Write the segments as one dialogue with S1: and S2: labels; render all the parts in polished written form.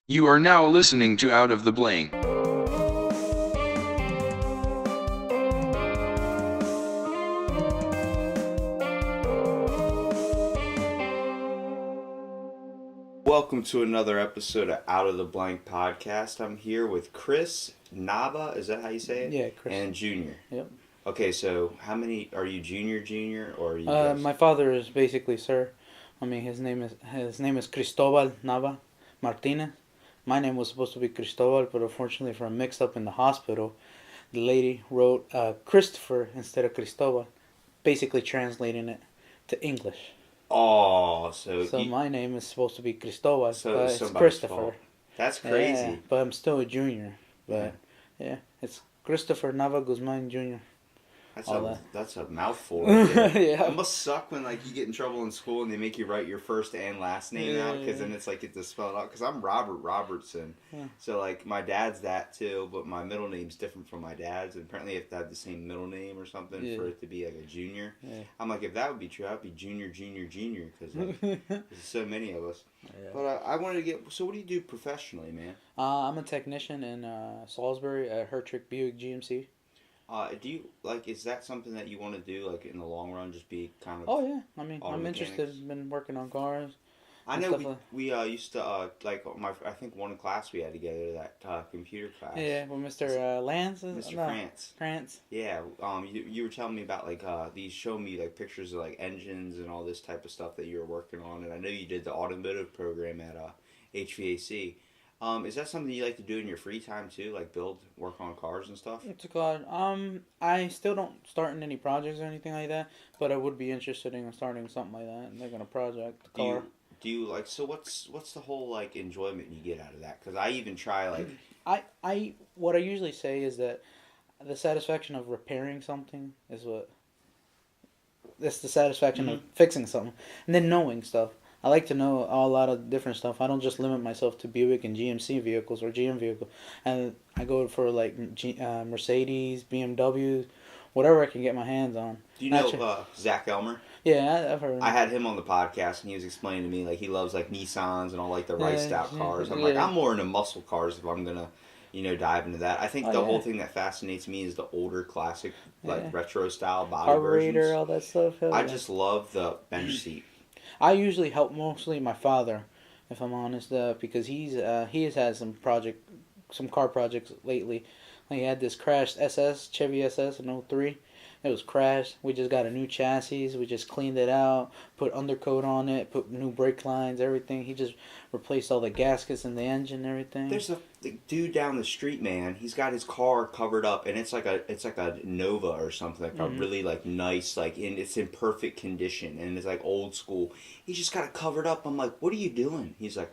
S1: You are now listening to Out of the Blank.
S2: Welcome to another episode of Out of the Blank podcast. I'm here with Chris, Nava, is that how you say it?
S3: Yeah, Chris.
S2: And Junior.
S3: Yep.
S2: Okay, so how many are you, Junior, or are you
S3: My father is basically sir. I mean, his name is Cristobal Nava Martinez. My name was supposed to be Cristobal, but unfortunately, for a mix-up in the hospital, the lady wrote Christopher instead of Cristobal, basically translating it to English.
S2: Oh,
S3: So my name is supposed to be Cristobal,
S2: so
S3: but
S2: it's
S3: it's
S2: somebody's
S3: Christopher.
S2: fault. That's crazy.
S3: Yeah, but I'm still a junior.
S2: Yeah.
S3: But yeah, it's Christopher Nava Guzman Jr.
S2: That's a mouthful right there.
S3: Yeah.
S2: It must suck when like you get in trouble in school and they make you write your first and last name out because then it's like you have to spell it out. Because I'm Robert Robertson, so like my dad's that too, but my middle name's different from my dad's. And apparently, you have to have the same middle name or something for it to be like a junior.
S3: Yeah.
S2: I'm like, if that would be true, I'd be junior because like, there's so many of us.
S3: Yeah.
S2: But I wanted to get. So what do you do professionally, man?
S3: I'm a technician in Salisbury at Hertrick Buick GMC.
S2: Do you like? Is that something that you want to do, like in the long run? Just be kind of.
S3: Oh yeah, I mean
S2: auto
S3: I'm
S2: mechanics?
S3: interested. Been working on cars.
S2: I
S3: and
S2: know
S3: stuff
S2: we used to like I think one class we had together, that computer class.
S3: Yeah, well, Mr. Lance is
S2: Mr. Krantz.
S3: Krantz.
S2: Yeah. You were telling me about like these showing me like pictures of like engines and all this type of stuff that you were working on, and I know you did the automotive program at HVAC. Is that something you like to do in your free time too, like work on cars and stuff?
S3: What's it called? I still don't start in any projects or anything like that, but I would be interested in starting something like that, making a project, a car.
S2: Do you like, so what's the whole like enjoyment you get out of that? Because I even try like
S3: What I usually say is that the satisfaction of repairing something is what. It's the satisfaction of fixing something, and then knowing stuff. I like to know a lot of different stuff. I don't just limit myself to Buick and GMC vehicles or GM vehicles, and I go for like Mercedes, BMW, whatever I can get my hands on.
S2: Do you know Zach Elmer?
S3: Yeah, I've heard.
S2: I had him on the podcast, and he was explaining to me like he loves like Nissans and all like the riced out cars. I'm like, I'm more into muscle cars if I'm gonna, dive into that. I think the whole thing that fascinates me is the older classic like retro style body
S3: Carburetor,
S2: versions.
S3: all that stuff.
S2: I just love the bench seat.
S3: I usually help mostly my father, if I'm honest, because he has had some car projects lately. Like he had this crashed Chevy SS in '03. It was crashed. We just got a new chassis. We just cleaned it out, put undercoat on it, put new brake lines, everything. He just replaced all the gaskets in the engine and everything.
S2: There's a dude down the street, man. He's got his car covered up, and it's like a Nova or something, like a really like nice, like it's in perfect condition, and it's like old school. He's just got it covered up. I'm like, what are you doing? He's like,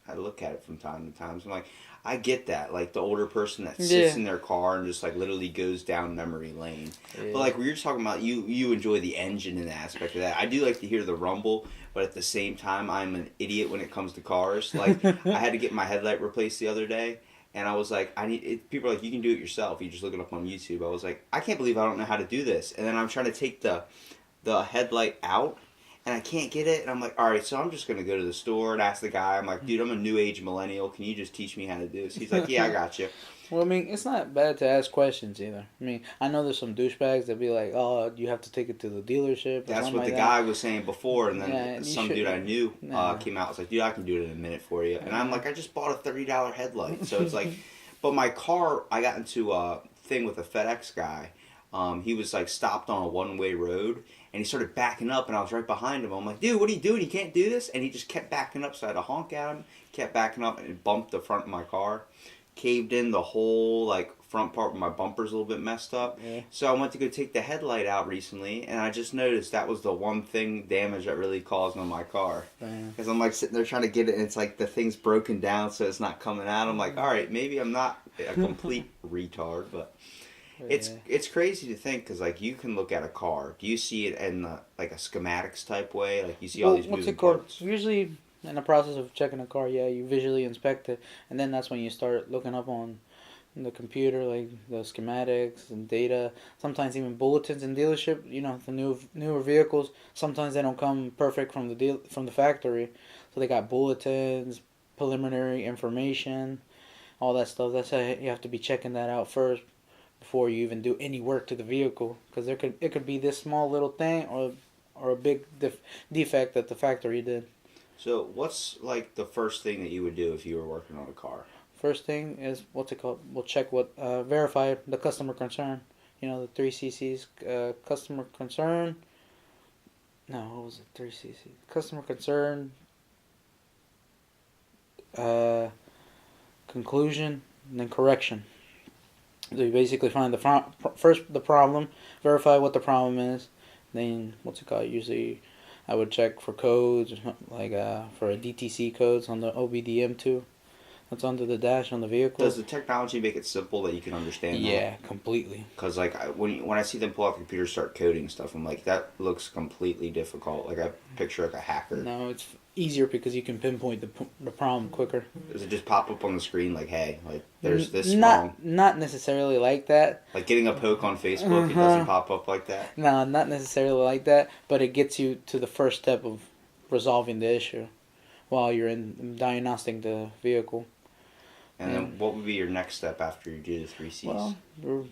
S2: I look at it from time to time. So I'm like, I get that, like the older person that sits in their car and just like literally goes down memory lane. Yeah. But like we were talking about, you enjoy the engine and the aspect of that. I do like to hear the rumble, but at the same time, I'm an idiot when it comes to cars. Like I had to get my headlight replaced the other day, and I was like, people are like, you can do it yourself. You just look it up on YouTube. I was like, I can't believe I don't know how to do this. And then I'm trying to take the headlight out, and I can't get it, and I'm like, all right, so I'm just going to go to the store and ask the guy. I'm like, dude, I'm a new age millennial. Can you just teach me how to do this? He's like, yeah, I got you.
S3: Well, I mean, it's not bad to ask questions either. I mean, I know there's some douchebags that be like, oh, you have to take it to the dealership.
S2: That's what the guy was saying before, and then some dude I knew came out and was like, dude, I can do it in a minute for you. And I'm like, I just bought a $30 headlight. So it's like, but my car, I got into a thing with a FedEx guy. He was like stopped on a one-way road, and he started backing up, and I was right behind him. I'm like, dude, what are you doing? You can't do this. And he just kept backing up, so I had to honk at him. Kept backing up, and it bumped the front of my car. Caved in the whole like front part where my bumper's a little bit messed up. Yeah. So I went to go take the headlight out recently, and I just noticed that was the one thing damage that really caused on my car. Because I'm like sitting there trying to get it, and it's like the thing's broken down, so it's not coming out. I'm like, all right, maybe I'm not a complete retard, but it's crazy to think, because like you can look at a car. Do you see it in like a schematics type way? Like you see all these moving parts?
S3: Usually in the process of checking a car, you visually inspect it, and then that's when you start looking up on the computer, like the schematics and data. Sometimes even bulletins in dealership. The newer vehicles. Sometimes they don't come perfect from the factory, so they got bulletins, preliminary information, all that stuff. That's how you have to be checking that out first before you even do any work to the vehicle, because it could be this small little thing or a big defect that the factory did.
S2: So what's like the first thing that you would do if you were working on a car?
S3: First thing is what's it called? We'll check verify the customer concern. You know, the 3CC's customer concern. No, what was it? 3CC customer concern. Conclusion and then correction. So you basically find first the problem, verify what the problem is, then what's it called? Usually, I would check for codes, like for a DTC codes on the OBDM2. That's under the dash on the vehicle.
S2: Does the technology make it simple that you can understand that?
S3: Yeah, completely.
S2: Because like when I see them pull out the computer, start coding stuff, I'm like, that looks completely difficult. Like I picture like a hacker.
S3: No, it's easier because you can pinpoint the problem quicker.
S2: Does it just pop up on the screen like, hey, like there's this
S3: wrong? Not necessarily like that.
S2: Like getting a poke on Facebook, it doesn't pop up like that?
S3: No, not necessarily like that, but it gets you to the first step of resolving the issue while you're diagnosing the vehicle.
S2: And then what would be your next step after you do the 3Cs?
S3: Well,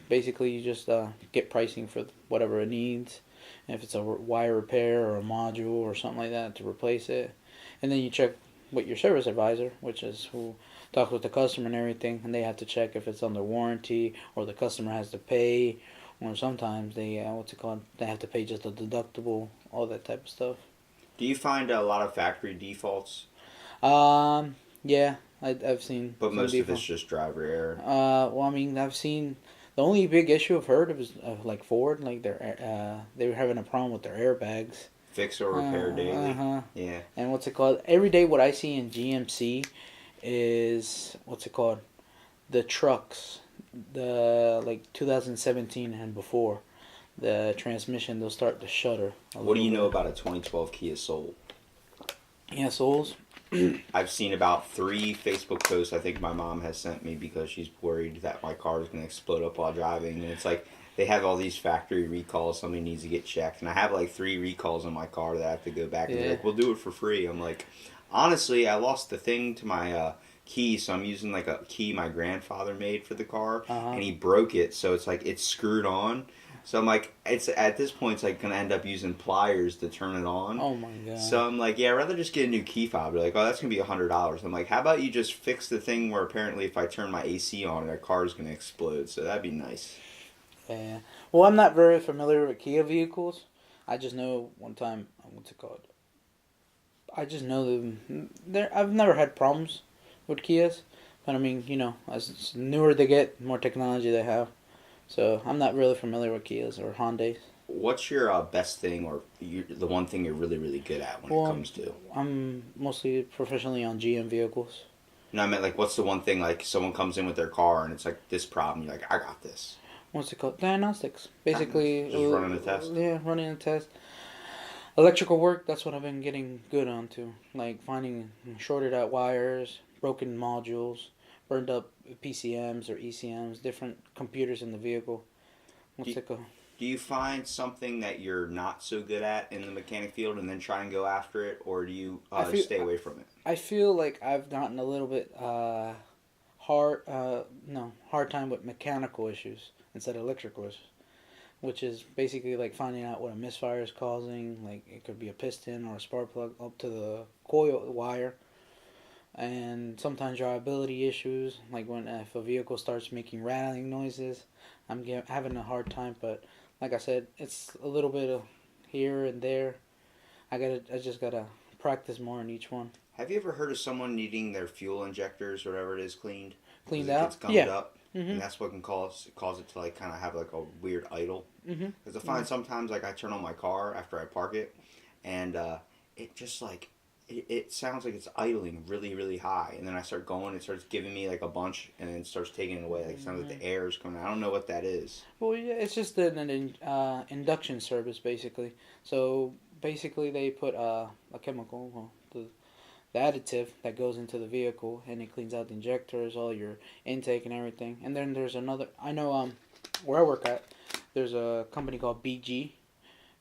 S3: basically you just get pricing for whatever it needs. And if it's a wire repair or a module or something like that to replace it. And then you check with your service advisor, which is who talks with the customer and everything. And they have to check if it's under warranty or the customer has to pay. Or sometimes they, they have to pay just a deductible, all that type of stuff.
S2: Do you find a lot of factory defaults?
S3: Yeah. I've seen.
S2: But most of it's just driver error.
S3: Well, I mean, I've seen the only big issue I've heard of is like Ford, like they were having a problem with their airbags.
S2: Fix or repair daily. Yeah.
S3: And what's it called? Every day, what I see in GMC is the trucks, the like 2017 and before, the transmission they'll start to shudder.
S2: What do you know about a 2012 Kia Soul?
S3: Yeah, Souls.
S2: I've seen about 3 Facebook posts I think my mom has sent me because she's worried that my car is going to explode up while driving. And it's like they have all these factory recalls. Somebody needs to get checked. And I have like 3 recalls on my car that I have to go back. And they're like, we'll do it for free. I'm like, honestly, I lost the thing to my key. So I'm using like a key my grandfather made for the car. And he broke it. So it's like it's screwed on. So I'm like, it's at this point, it's like going to end up using pliers to turn it on.
S3: Oh my God.
S2: So I'm like, yeah, I'd rather just get a new key fob. They're like, oh, that's going to be $100. I'm like, how about you just fix the thing where apparently if I turn my AC on, their car is going to explode. So that'd be nice.
S3: Yeah. Well, I'm not very familiar with Kia vehicles. I just know one time, what's it called? I just know them. I've never had problems with Kias. But I mean, you know, as newer they get, the more technology they have. So I'm not really familiar with Kias or Hondas.
S2: What's your best thing or the one thing you're really, really good at when it comes to?
S3: I'm mostly professionally on GM vehicles.
S2: No, I meant like what's the one thing like someone comes in with their car and it's like this problem, you're like, I got this.
S3: What's it called? Diagnostics. Basically.
S2: Just running a test?
S3: Yeah, running a test. Electrical work, that's what I've been getting good onto. Like finding shorted out wires, broken modules, burned up PCMs or ECMs, different computers in the vehicle. What's it called?
S2: Do you find something that you're not so good at in the mechanic field and then try and go after it, or do you stay away from it?
S3: I feel like I've gotten a little bit hard time with mechanical issues instead of electrical issues, which is basically like finding out what a misfire is causing. Like it could be a piston or a spark plug up to the coil wire. And sometimes drivability issues, like if a vehicle starts making rattling noises, I'm having a hard time. But like I said, it's a little bit of here and there. I just gotta practice more in each one.
S2: Have you ever heard of someone needing their fuel injectors or whatever it is cleaned?
S3: Cleaned out?
S2: It gets gummed up, and that's what can cause it to like kind of have like a weird idle. Because I find sometimes like I turn on my car after I park it, and it just like. It sounds like it's idling really, really high. And then I start going, it starts giving me like a bunch, and then it starts taking it away. Like it sounds like the air is coming out. I don't know what that is.
S3: Well, yeah, it's just an induction service, basically. So, basically, they put a chemical, the additive that goes into the vehicle, and it cleans out the injectors, all your intake and everything. And then there's another, I know where I work at, there's a company called BG.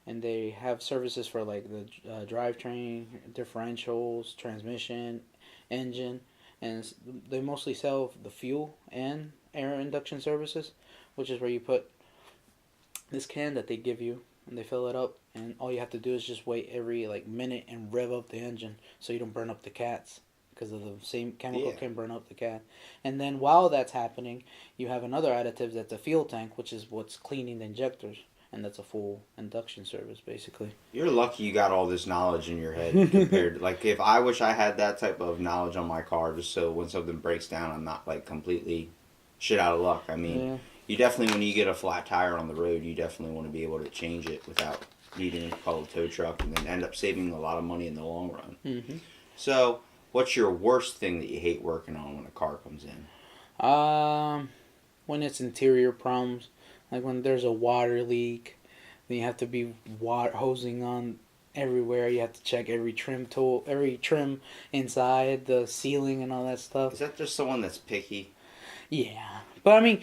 S3: And they have services for like the drivetrain, differentials, transmission, engine, and they mostly sell the fuel and air induction services, which is where you put this can that they give you and they fill it up, and all you have to do is just wait every like minute and rev up the engine so you don't burn up the cats, because of the same chemical can burn up the cat. And then while that's happening, you have another additive that's a fuel tank, which is what's cleaning the injectors, and that's a full induction service basically.
S2: You're lucky you got all this knowledge in your head compared to, like, if I wish I had that type of knowledge on my car, just so when something breaks down I'm not like completely shit out of luck. I mean, you definitely, when you get a flat tire on the road, you definitely want to be able to change it without needing to call a tow truck, and then end up saving a lot of money in the long run.
S3: Mm-hmm.
S2: So what's your worst thing that you hate working on when a car comes in?
S3: When it's interior problems, like when there's a water leak, then you have to be water hosing on everywhere. You have to check every trim tool, every trim inside the ceiling and all that stuff.
S2: Is that just someone that's picky?
S3: Yeah, but I mean,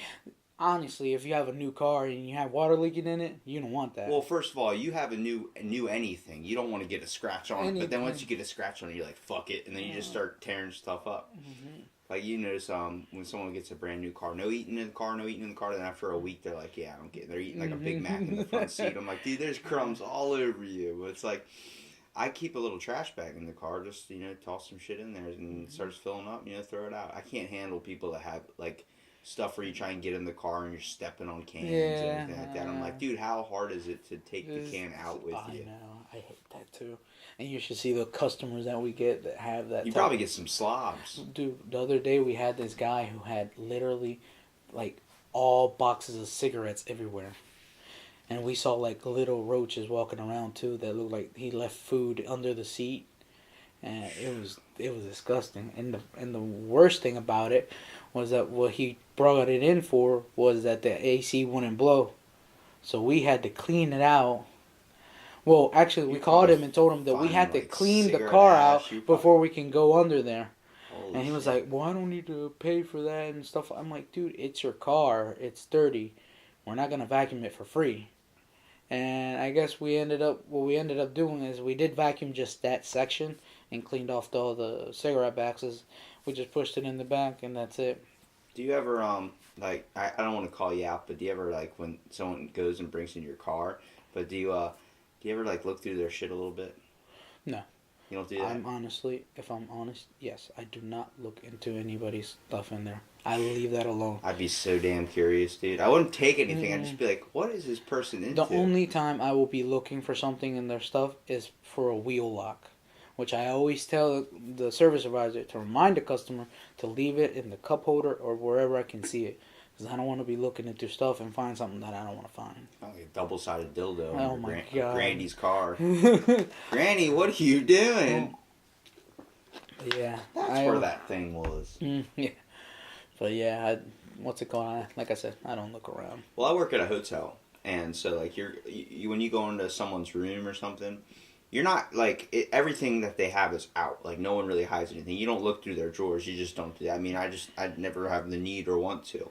S3: honestly, if you have a new car and you have water leaking in it, you don't want that.
S2: Well, first of all, you have a new anything. You don't want to get a scratch on it. But then once you get a scratch on it, you're like, fuck it. And then you just start tearing stuff up.
S3: Mm-hmm.
S2: Like, you notice when someone gets a brand new car, no eating in the car, then after a week, they're like, yeah, I don't get it. They're eating like a Big Mac in the front seat. I'm like, dude, there's crumbs all over you. But it's like, I keep a little trash bag in the car, just, toss some shit in there, and it starts filling up, throw it out. I can't handle people that have, like, stuff where you try and get in the car and you're stepping on cans and everything like that. I'm like, dude, how hard is it to take the can out with you?
S3: I know. I hate that too. And you should see the customers that we get that have that.
S2: You probably get some slobs.
S3: Dude, the other day we had this guy who had literally like all boxes of cigarettes everywhere. And we saw like little roaches walking around too that looked like he left food under the seat. And it was disgusting. And the worst thing about it was that what he brought it in for was that the AC wouldn't blow. So we had to clean it out. Well, actually, we called him and told him that we had to clean the car out before we can go under there. And he was like, well, I don't need to pay for that and stuff. I'm like, dude, it's your car. It's dirty. We're not going to vacuum it for free. And I guess what we ended up doing is we did vacuum just that section and cleaned off all the cigarette boxes. We just pushed it in the back, and that's it.
S2: Do you ever, like, I don't want to call you out, but do you ever, like, when someone goes and brings in your car, but do you ever, like, look through their shit a little bit?
S3: No.
S2: You don't do that?
S3: If I'm honest, yes, I do not look into anybody's stuff in there. I leave that alone.
S2: I'd be so damn curious, dude. I wouldn't take anything. I'd just be like, what is this person into?
S3: The only time I will be looking for something in their stuff is for a wheel lock, which I always tell the service advisor to remind the customer to leave it in the cup holder or wherever I can see it. Because I don't want to be looking into stuff and find something that I don't want to find.
S2: Like a double-sided dildo
S3: in my God.
S2: Granny's car. Granny, what are you doing?
S3: Yeah.
S2: That's where that thing was.
S3: Yeah. But yeah, what's it called? Like I said, I don't look around.
S2: Well, I work at a hotel. And so, like, when you go into someone's room or something, you're not, like, everything that they have is out. Like, no one really hides anything. You don't look through their drawers. You just don't do that. I mean, I'd never have the need or want to.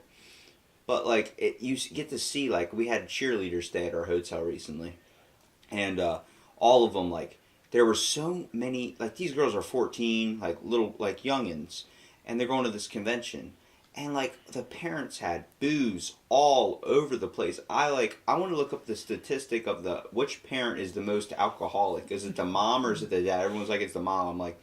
S2: But, like, you get to see, like, we had cheerleaders stay at our hotel recently. And all of them, like, there were so many, like, these girls are 14, like, little, like, youngins. And they're going to this convention. And, like, the parents had booze all over the place. I want to look up the statistic of which parent is the most alcoholic. Is it the mom or is it the dad? Everyone's like, it's the mom. I'm like,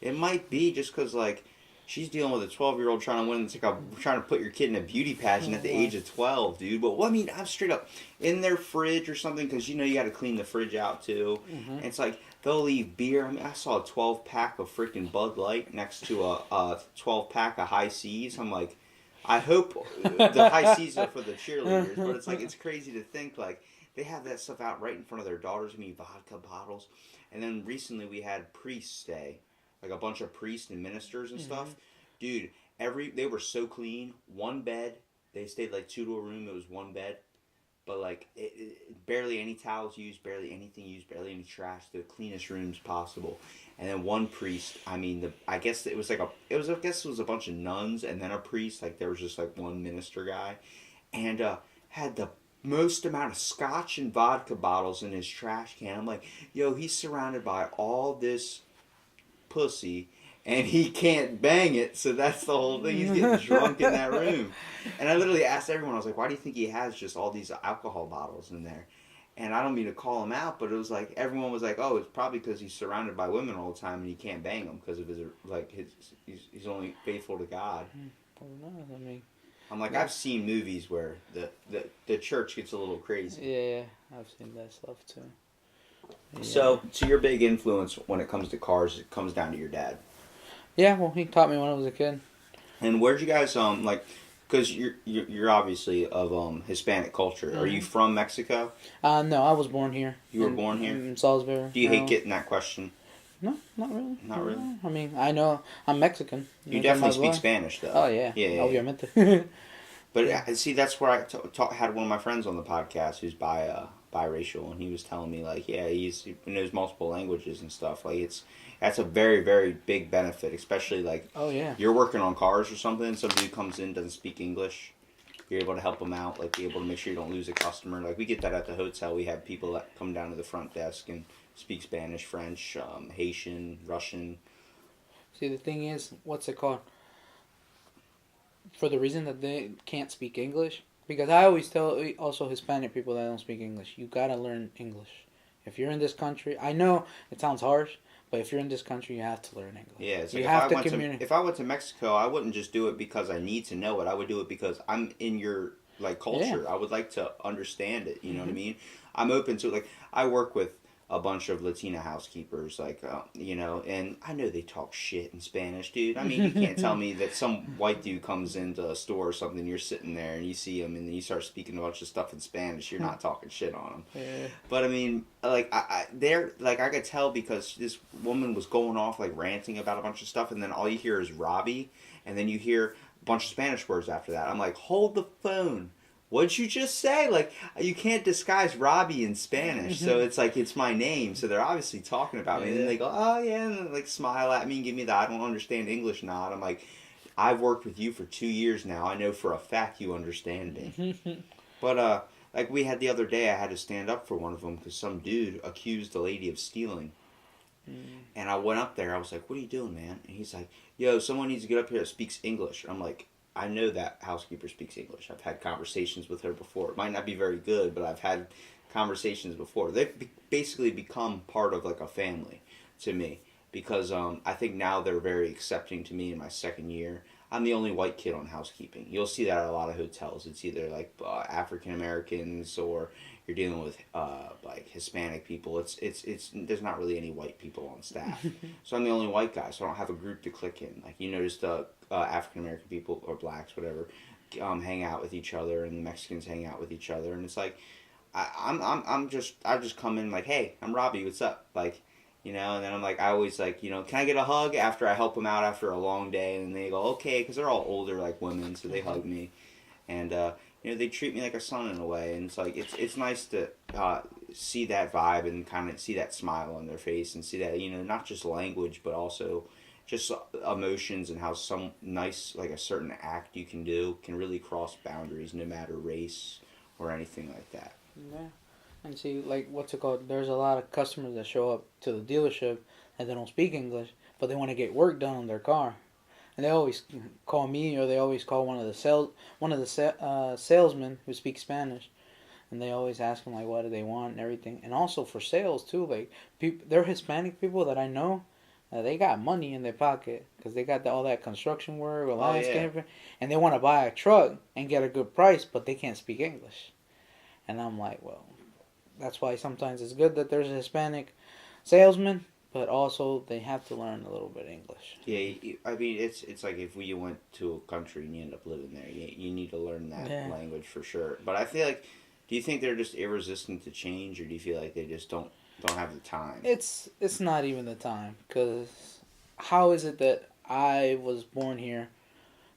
S2: it might be just because, like, she's dealing with a 12-year-old trying to win. It's like trying to put your kid in a beauty pageant at the age of 12, dude. But, well, I mean, I'm straight up in their fridge or something because, you got to clean the fridge out, too. Mm-hmm. And it's like, they'll leave beer. I mean, I saw a 12-pack of freaking Bud Light next to a 12-pack of High Seas. I'm like, I hope the High Seas are for the cheerleaders. But it's like, it's crazy to think, like, they have that stuff out right in front of their daughters. I mean, vodka bottles. And then recently we had priests stay. Like a bunch of priests and ministers and stuff. Dude, they were so clean. One bed. They stayed like 2 to a room. It was one bed. But like, barely any towels used, barely anything used, barely any trash. The cleanest rooms possible. And then one priest, I mean, I guess it was a bunch of nuns and then a priest. Like there was just like one minister guy. And had the most amount of scotch and vodka bottles in his trash can. I'm like, yo, he's surrounded by all this pussy, and he can't bang it, so that's the whole thing. He's getting drunk in that room. And I literally asked everyone, I was like, why do you think he has just all these alcohol bottles in there? And I don't mean to call him out, but it was like, everyone was like, oh, it's probably because he's surrounded by women all the time and he can't bang them because of his, like, he's only faithful to God.
S3: I mean,
S2: I'm like, I've seen movies where the church gets a little crazy.
S3: Yeah, I've seen that stuff too. Yeah.
S2: So your big influence when it comes to cars, it comes down to your dad.
S3: Yeah, well, he taught me when I was a kid.
S2: And where'd you guys like? Because you're obviously of Hispanic culture. Are you from Mexico?
S3: No, I was born here.
S2: You were born here
S3: in Salisbury.
S2: Do you hate getting that question?
S3: No, not really.
S2: Not really.
S3: I mean, I know I'm Mexican.
S2: You definitely speak Spanish, though.
S3: Oh yeah,
S2: yeah.
S3: Obviamente.
S2: But see, that's where I had one of my friends on the podcast who's biracial, and he was telling me like, yeah, he knows multiple languages and stuff. Like that's a very, very big benefit, especially like you're working on cars or something. Somebody who comes in doesn't speak English, you're able to help them out, like be able to make sure you don't lose a customer. Like we get that at the hotel. We have people that come down to the front desk and speak Spanish, French, Haitian, Russian.
S3: See, the thing is, what's it called? For the reason that they can't speak English, because I always tell also Hispanic people that don't speak English, you gotta learn English. If you're in this country, I know it sounds harsh, but if you're in this country, you have to learn English.
S2: Yeah, it's
S3: you
S2: like
S3: have to communicate.
S2: If I went to Mexico, I wouldn't just do it because I need to know it. I would do it because I'm in your like culture. Yeah. I would like to understand it. You know what I mean? I'm open to like I work with a bunch of Latina housekeepers, like, you know, and I know they talk shit in Spanish, dude. I mean, you can't tell me that some white dude comes into a store or something, you're sitting there and you see him and then you start speaking a bunch of stuff in Spanish, you're not talking shit on him.
S3: Yeah.
S2: But I mean, like, they're, like, I could tell because this woman was going off, like, ranting about a bunch of stuff, and then all you hear is Robbie, and then you hear a bunch of Spanish words after that. I'm like, hold the phone. What'd you just say? Like, you can't disguise Robbie in Spanish, so it's like, it's my name, so they're obviously talking about me, and then they go, oh yeah, and then, like, smile at me and give me the I don't understand English nod. I'm like, I've worked with you for 2 years now, I know for a fact you understand me. But, like, we had the other day, I had to stand up for one of them, because some dude accused a lady of stealing. And I went up there, I was like, what are you doing, man? And he's like, yo, someone needs to get up here that speaks English. And I'm like, I know that housekeeper speaks English. I've had conversations with her before. It might not be very good, but I've had conversations before. They've basically become part of like a family to me because I think now they're very accepting to me in my second year. I'm the only white kid on housekeeping. You'll see that at a lot of hotels. It's either like African Americans or you're dealing with like Hispanic people. It's there's not really any white people on staff. So I'm the only white guy, so I don't have a group to click in. Like you notice the African American people or blacks, whatever, hang out with each other, and the Mexicans hang out with each other, and it's like I just come in like, hey, I'm Robbie, what's up, like. You know, and then I'm like, I always like, you know, can I get a hug after I help them out after a long day? And they go, okay, because they're all older, like women, so they hug me. And, you know, they treat me like a son in a way. And it's like, it's nice to see that vibe and kind of see that smile on their face and see that, you know, not just language, but also just emotions and how some nice, like a certain act you can do can really cross boundaries no matter race or anything like that.
S3: Yeah. And see, like, what's it called? There's a lot of customers that show up to the dealership and they don't speak English, but they want to get work done on their car. And they always call me, or they always call one of the salesmen who speaks Spanish. And they always ask them, like, what do they want and everything. And also for sales, too. Like, they're Hispanic people that I know. They got money in their pocket because they got all that construction work or landscaping. And they want to buy a truck and get a good price, but they can't speak English. And I'm like, well... That's why sometimes it's good that there's a Hispanic salesman, but also they have to learn a little bit of English.
S2: Yeah, I mean, it's like if you went to a country and you end up living there, you need to learn that language for sure. But I feel like, do you think they're just irresistant to change, or do you feel like they just don't have the time?
S3: It's not even the time, because how is it that I was born here,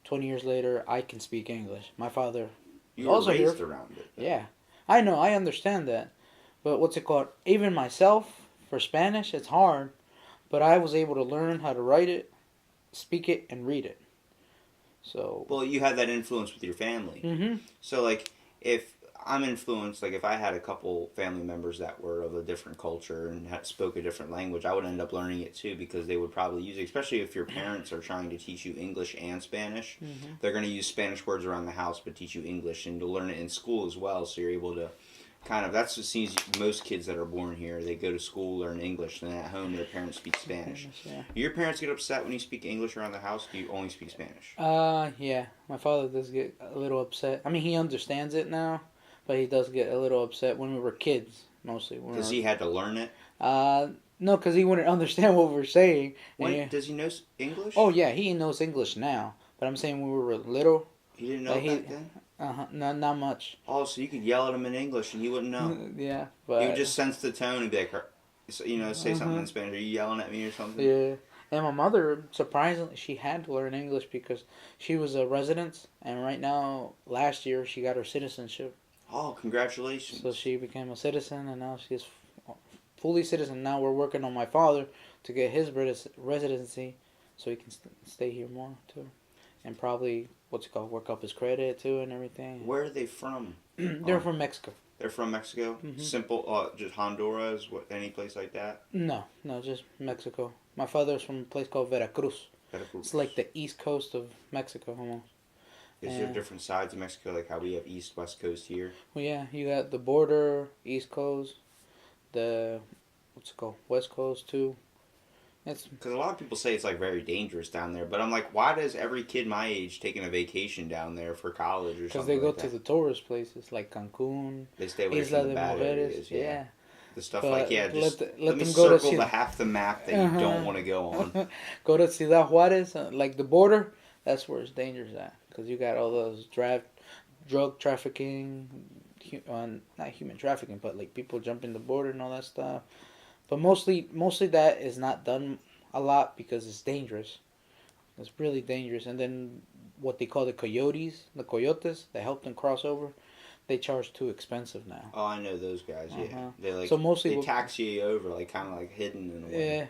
S3: 20 years later, I can speak English? My father...
S2: You were raised around it. Though.
S3: Yeah, I know, I understand that. But what's it called? Even myself, for Spanish, it's hard. But I was able to learn how to write it, speak it, and read it. So.
S2: Well, you had that influence with your family.
S3: Mm-hmm.
S2: So, like, if I'm influenced. Like if I had a couple family members that were of a different culture and spoke a different language, I would end up learning it too because they would probably use it. Especially if your parents are trying to teach you English and Spanish, they're going to use Spanish words around the house, but teach you English, and you'll learn it in school as well. So you're able to kind of, that's what seems most kids that are born here. They go to school, learn English, and then at home their parents speak Spanish.
S3: Yeah.
S2: Your parents get upset when you speak English around the house? Do you only speak Spanish?
S3: Yeah. My father does get a little upset. I mean, he understands it now, but he does get a little upset when we were kids, mostly.
S2: Because he had to learn it?
S3: No, because he wouldn't understand what we're saying.
S2: Does he know English?
S3: Oh, yeah, he knows English now. But I'm saying when we were little.
S2: He didn't know back then?
S3: Not much.
S2: Oh, so you could yell at him in English and he wouldn't know.
S3: Yeah, but
S2: he would just sense the tone and be like, say something in Spanish. Are you yelling at me or something?
S3: Yeah. And my mother, surprisingly, she had to learn English because she was a resident, and right now, last year, she got her citizenship.
S2: Oh, congratulations!
S3: So she became a citizen, and now she's fully citizen. Now we're working on my father to get his residency, so he can stay here more too, and probably work up his credit too and everything.
S2: Where are they from?
S3: They're from Mexico.
S2: They're from Mexico.
S3: Mm-hmm.
S2: Simple, just Honduras. Any place like that?
S3: No, just Mexico. My father's from a place called Veracruz. It's like the east coast of Mexico almost.
S2: Is there different sides of Mexico, like how we have east, west coast here?
S3: Well, yeah, you got the border, east coast, west coast too.
S2: Because a lot of people say it's like very dangerous down there, but I'm like, why does every kid my age taking a vacation down there for college or something?
S3: Because they go to the tourist places like Cancun.
S2: They stay away from the bad areas. Yeah. The stuff
S3: but
S2: just let me
S3: them
S2: circle the half the map that you don't want to go on.
S3: Go to Ciudad Juarez, like the border. That's where it's dangerous at, because you got all those drug trafficking, not human trafficking, but like people jumping the border and all that stuff. But mostly that is not done a lot because it's dangerous. It's really dangerous. And then what they call the coyotes that help them cross over, they charge too expensive now.
S2: Oh, I know those guys. Yeah, they they tax you over, like kind of like hidden in a way. Yeah,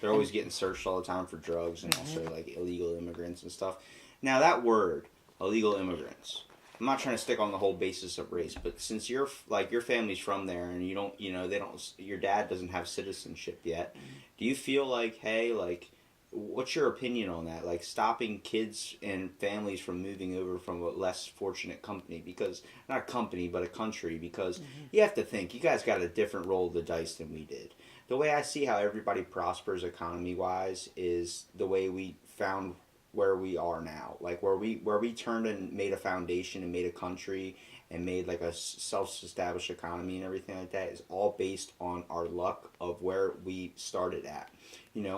S2: they're always getting searched all the time for drugs and also like illegal immigrants and stuff. Now that word, illegal immigrants. I'm not trying to stick on the whole basis of race, but since your family's from there and your dad doesn't have citizenship yet, do you feel like, hey, like, what's your opinion on that? Like stopping kids and families from moving over from a less fortunate company, because not a company but a country, because you have to think you guys got a different roll of the dice than we did. The way I see how everybody prospers economy wise is the way we found where we are now, like where we turned and made a foundation and made a country and made like a self-established economy and everything like that is all based on our luck of where we started at.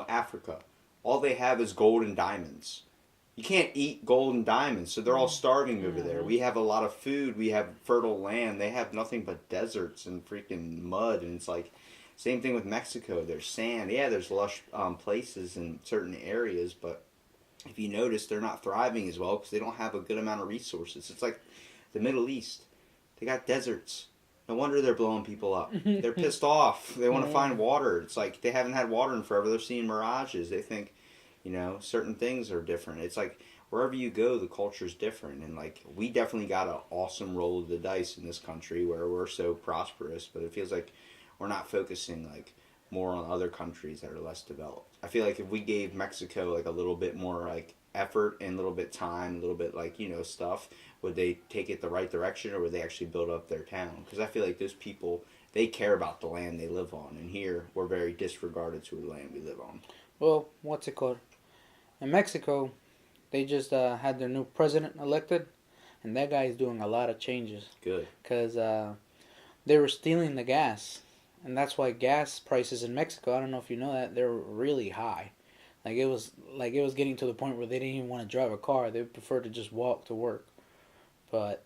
S2: Africa, all they have is gold and diamonds. You can't eat gold and diamonds, so they're all starving over there. We have a lot of food, we have fertile land. They have nothing but deserts and freaking mud, and it's like same thing with Mexico. There's sand. Yeah, there's lush places in certain areas, but if you notice, they're not thriving as well because they don't have a good amount of resources. It's like the Middle East. They got deserts. No wonder they're blowing people up. They're pissed off. They want to find water. It's like they haven't had water in forever. They're seeing mirages. They think, certain things are different. It's like wherever you go, the culture's different. And like we definitely got an awesome roll of the dice in this country where we're so prosperous, but it feels like we're not focusing like more on other countries that are less developed. I feel like if we gave Mexico like a little bit more like effort and a little bit time, a little bit like stuff, would they take it the right direction, or would they actually build up their town? Because I feel like those people, they care about the land they live on, and here we're very disregarded to the land we live on.
S3: Well, what's it called? In Mexico, they just had their new president elected, and that guy is doing a lot of changes. Good. Because they were stealing the gas. And that's why gas prices in Mexico, I don't know if you know that, they're really high. Like it was getting to the point where they didn't even want to drive a car. They preferred to just walk to work. But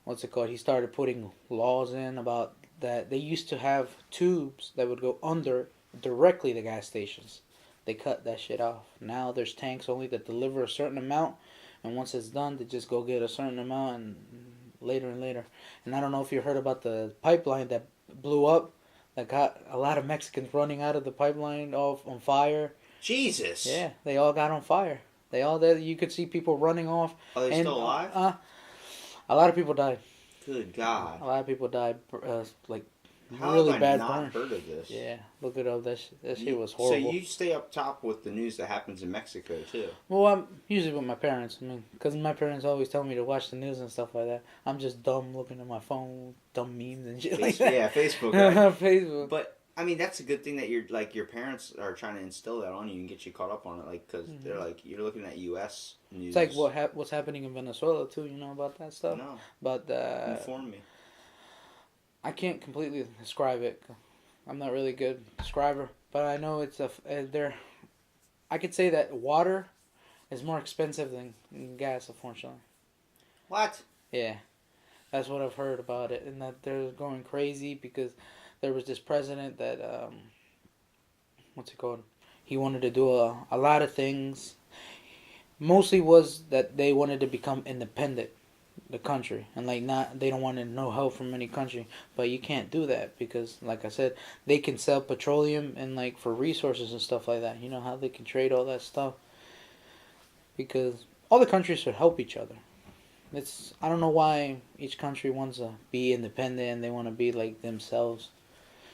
S3: he started putting laws in about that. They used to have tubes that would go under directly the gas stations. They cut that shit off. Now there's tanks only that deliver a certain amount, and once it's done, they just go get a certain amount and later. And I don't know if you heard about the pipeline that blew up. That got a lot of Mexicans running out of the pipeline off on fire.
S2: Jesus.
S3: Yeah, they all got on fire. You could see people running off.
S2: Are they still alive?
S3: A lot of people died.
S2: Good God.
S3: A lot of people died, like,
S2: How
S3: really
S2: have I
S3: bad
S2: not
S3: burn.
S2: heard of this?
S3: Yeah, look it up. That shit was horrible.
S2: So you stay up top with the news that happens in Mexico, too?
S3: Well, I'm usually with my parents. I mean, because my parents always tell me to watch the news and stuff like that. I'm just dumb looking at my phone, dumb memes and shit like that.
S2: Yeah, Facebook. Right?
S3: Facebook.
S2: But I mean, that's a good thing that your parents are trying to instill that on you and get you caught up on it, like, because they're like, you're looking at U.S. news.
S3: It's like what's happening in Venezuela too. You know about that stuff?
S2: No.
S3: But
S2: Inform me.
S3: I can't completely describe it. I'm not really good describer, but I know it's there. I could say that water is more expensive than gas, unfortunately.
S2: What?
S3: Yeah, that's what I've heard about it, and that they're going crazy because there was this president that what's it called? He wanted to do a lot of things. Mostly was that they wanted to become independent, the country, and like not they don't want no help from any country. But you can't do that because, like I said, they can sell petroleum and like for resources and stuff like that. You know how they can trade all that stuff because all the countries should help each other. I don't know why each country wants to be independent and they want to be like themselves.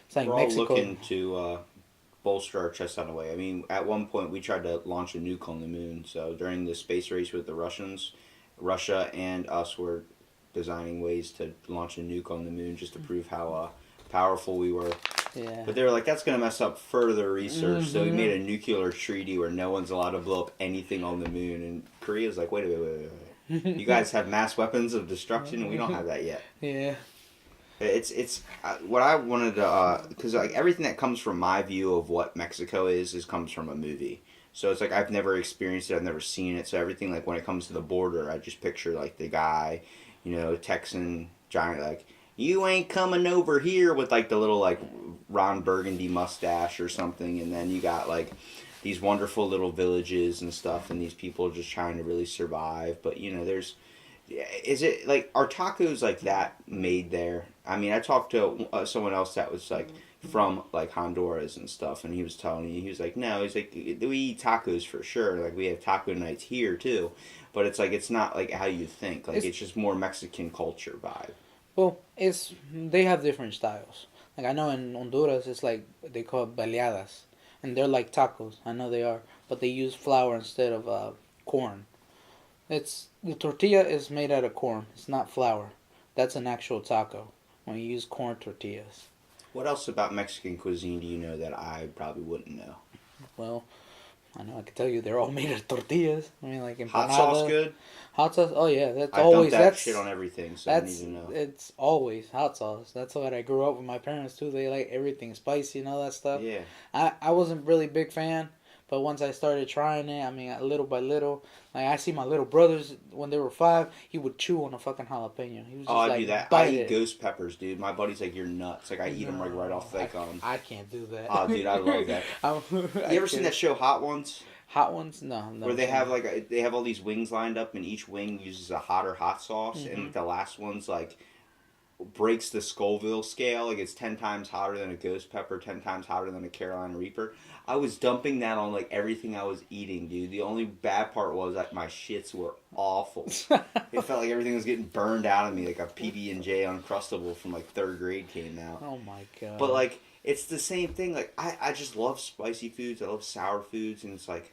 S3: It's like
S2: We're
S3: Mexico.
S2: all looking to bolster our chest on the way. I mean, at one point we tried to launch a nuke on the moon. So during the space race with the Russians, Russia and us were designing ways to launch a nuke on the moon just to prove how powerful we were.
S3: Yeah.
S2: But they were like, that's going to mess up further research. So we made a nuclear treaty where no one's allowed to blow up anything on the moon. And Korea's like, wait a minute. You guys have mass weapons of destruction, and we don't have that yet.
S3: Yeah.
S2: It's what I wanted to because like everything that comes from my view of what Mexico is comes from a movie. So it's like I've never experienced it, I've never seen it. So everything like when it comes to the border, I just picture like the guy, Texan giant like you ain't coming over here with like the little like Ron Burgundy mustache or something, and then you got like these wonderful little villages and stuff, and these people just trying to really survive. But is it like are tacos like that made there? I mean, I talked to someone else that was like from like Honduras and stuff, and he was telling me, he was like, no, he's like, we eat tacos for sure. Like we have taco nights here too, but it's like it's not like how you think. Like it's just more Mexican culture vibe.
S3: Well, they have different styles. Like I know in Honduras, it's like they call it baleadas, and they're like tacos. I know they are, but they use flour instead of corn. The tortilla is made out of corn. It's not flour. That's an actual taco when you use corn tortillas.
S2: What else about Mexican cuisine do you know that I probably wouldn't know?
S3: Well, I know I can tell you they're all made of tortillas. I mean, like empanada.
S2: Hot sauce good?
S3: Hot sauce? Oh yeah, that's
S2: I
S3: always
S2: dump that shit on everything, so I need to know.
S3: It's always hot sauce. That's what I grew up with my parents too. They like everything spicy and all that stuff.
S2: Yeah.
S3: I wasn't really a big fan, but once I started trying it, I mean, little by little, like I see my little brothers when they were 5, he would chew on a fucking jalapeno. He was just
S2: I do that.
S3: bite
S2: I eat
S3: it.
S2: ghost peppers, dude. My buddy's like, you're nuts. Like I eat them right off. Like
S3: I can't do that.
S2: Oh, dude, I love that. You ever seen that show Hot Ones?
S3: Hot Ones? No.
S2: Where they have they have all these wings lined up, and each wing uses a hotter hot sauce, and the last one's like breaks the Scoville scale. Like it's 10 times hotter than a ghost pepper, 10 times hotter than a Carolina Reaper. I was dumping that on like everything I was eating, dude. The only bad part was that my shits were awful. It felt like everything was getting burned out of me, like a PB&J Uncrustable from like 3rd grade came out.
S3: Oh my god.
S2: But like it's the same thing. Like I just love spicy foods. I love sour foods, and it's like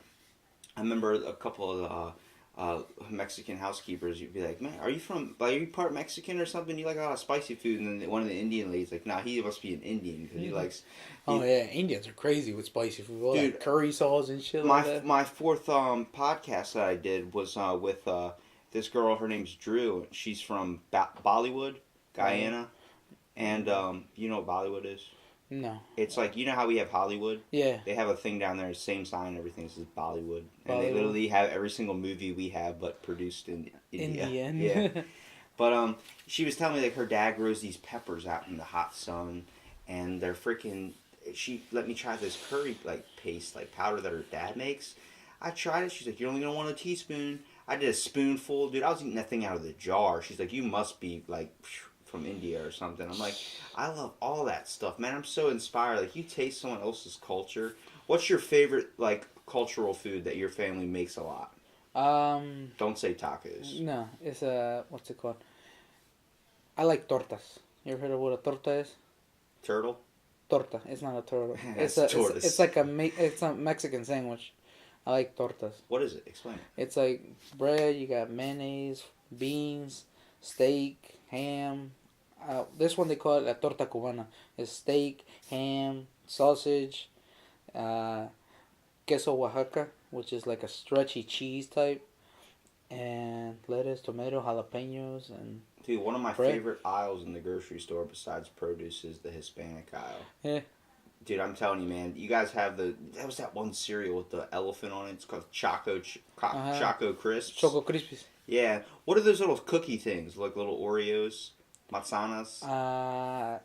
S2: I remember a couple of Mexican housekeepers. You'd be like, "Man, are you part Mexican or something? You like a lot of spicy food?" And then one of the Indian ladies like, "Nah, he must be an Indian because he likes."
S3: Oh yeah, Indians are crazy with spicy food. All
S2: Dude,
S3: like curry sauce and shit like that.
S2: My 4th podcast that I did was with this girl. Her name's Drew. She's from Bollywood, Guyana, and you know what Bollywood is?
S3: No.
S2: It's like, you know how we have Hollywood?
S3: Yeah.
S2: They have a thing down there, same sign, everything says Bollywood. And
S3: Bollywood.
S2: they literally have every single movie we have, but produced in India.
S3: Indian.
S2: Yeah. But she was telling me like her dad grows these peppers out in the hot sun, and they're freaking. She let me try this curry like paste, like powder that her dad makes. I tried it. She's like, "You're only gonna want a teaspoon." I did a spoonful, dude. I was eating that thing out of the jar. She's like, "You must be like from India or something." I'm like, I love all that stuff, man. I'm so inspired. Like, you taste someone else's culture. What's your favorite like cultural food that your family makes a lot? Don't say tacos.
S3: No, it's what's it called? I like tortas. You ever heard of what a torta is?
S2: Turtle?
S3: Torta. It's not a turtle.
S2: It's
S3: It's, it's like it's a Mexican sandwich. I like tortas.
S2: What is it? Explain it.
S3: It's like bread. You got mayonnaise, beans, steak, ham. This one they call it la torta cubana. It's steak, ham, sausage, queso Oaxaca, which is like a stretchy cheese type, and lettuce, tomato, jalapenos, and
S2: Dude, one of my
S3: bread.
S2: favorite aisles in the grocery store besides produce is the Hispanic aisle.
S3: Yeah.
S2: Dude, I'm telling you, man. You guys have that was that one cereal with the elephant on it. It's called Choco Crisps.
S3: Choco Crispies.
S2: Yeah. What are those little cookie things? Like little Oreos? Manzanas?
S3: Damn,